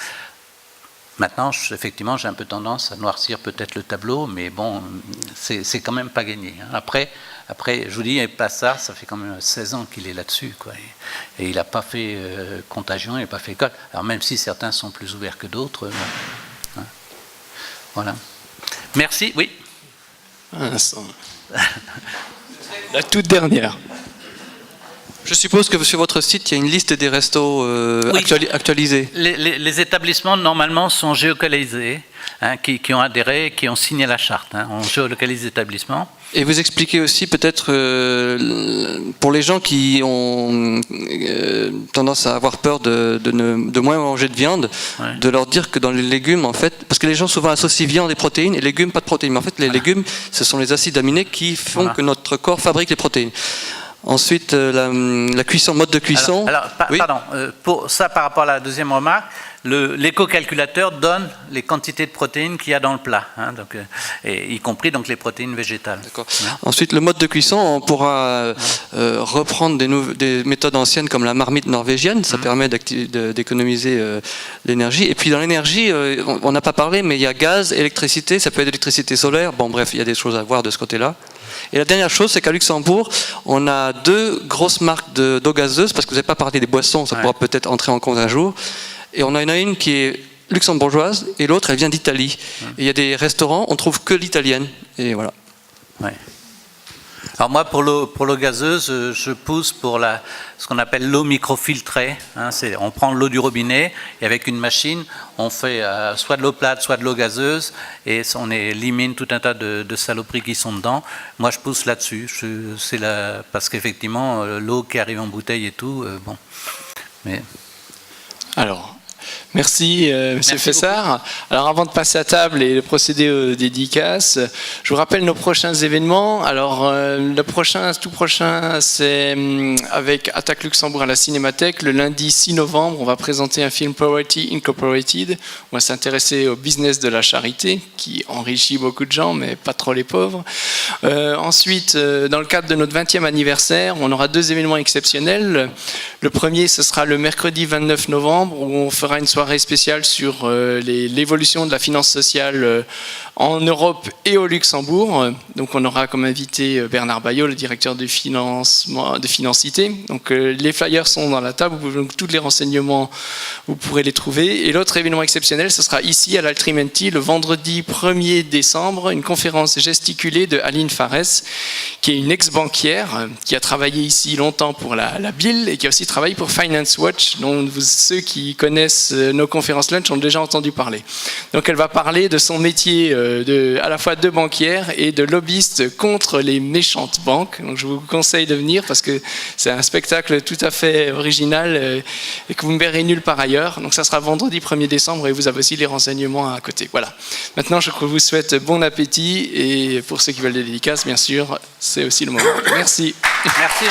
maintenant, effectivement, j'ai un peu tendance à noircir peut-être le tableau, mais bon, c'est quand même pas gagné. Après, je vous dis, Plassard, ça fait quand même 16 ans qu'il est là-dessus, quoi. Et il n'a pas fait contagion, il n'a pas fait école. Alors même si certains sont plus ouverts que d'autres, voilà. Merci, oui. La toute dernière. Je suppose que sur votre site, il y a une liste des restos actualisés. Les établissements, normalement, sont géolocalisés. qui ont adhéré, qui ont signé la charte. On géolocalise les établissements. Et vous expliquez aussi peut-être pour les gens qui ont tendance à avoir peur de moins manger de viande, de leur dire que dans les légumes, en fait, parce que les gens souvent associent viande et protéines et légumes pas de protéines, mais en fait les légumes, ce sont les acides aminés qui font que notre corps fabrique les protéines. Ensuite, la cuisson, mode de cuisson. Pardon, pour ça par rapport à la deuxième remarque, l'éco-calculateur donne les quantités de protéines qu'il y a dans le plat, donc, y compris donc les protéines végétales. Ensuite, le mode de cuisson, on pourra reprendre des méthodes anciennes comme la marmite norvégienne, ça permet d'économiser l'énergie. Et puis dans l'énergie, on n'a pas parlé, mais il y a gaz, électricité, ça peut être électricité solaire, bon bref, il y a des choses à voir de ce côté-là. Et la dernière chose, c'est qu'à Luxembourg, on a 2 grosses marques d'eau gazeuse, parce que vous n'avez pas parlé des boissons, ça pourra peut-être entrer en compte un jour. Et on a une qui est luxembourgeoise et l'autre, elle vient d'Italie. Et il y a des restaurants, on trouve que l'italienne. Et voilà. Ouais. Alors moi, pour l'eau gazeuse, je pousse pour ce qu'on appelle l'eau microfiltrée. On prend l'eau du robinet et avec une machine, on fait soit de l'eau plate, soit de l'eau gazeuse et on élimine tout un tas de saloperies qui sont dedans. Moi, je pousse là-dessus. Parce qu'effectivement, l'eau qui arrive en bouteille et tout, bon. Mais... Alors... Merci, Monsieur Fessard. Alors, avant de passer à table et de procéder aux dédicaces, je vous rappelle nos prochains événements. Alors, tout prochain, c'est avec Attaque Luxembourg à la Cinémathèque. Le lundi 6 novembre, on va présenter un film Poverty Incorporated. On va s'intéresser au business de la charité, qui enrichit beaucoup de gens, mais pas trop les pauvres. Ensuite, dans le cadre de notre 20e anniversaire, on aura 2 événements exceptionnels. Le premier, ce sera le mercredi 29 novembre, où on fera une soirée spéciale sur l'évolution de la finance sociale en Europe et au Luxembourg. Donc on aura comme invité Bernard Bayot, le directeur de Financité. Donc les flyers sont dans la table, donc tous les renseignements, vous pourrez les trouver. Et l'autre événement exceptionnel, ce sera ici à l'Altrimenti, le vendredi 1er décembre, une conférence gesticulée de Aline Fares, qui est une ex-banquière, qui a travaillé ici longtemps pour la BIL et qui a aussi travaillé pour Finance Watch, dont ceux qui connaissent nos conférences lunch ont déjà entendu parler. Donc elle va parler de son métier à la fois de banquière et de lobbyiste contre les méchantes banques. Donc je vous conseille de venir parce que c'est un spectacle tout à fait original et que vous ne verrez nulle part ailleurs. Donc ça sera vendredi 1er décembre et vous avez aussi les renseignements à côté. Voilà. Maintenant je vous souhaite bon appétit et pour ceux qui veulent des dédicaces, bien sûr, c'est aussi le moment. Merci. Merci.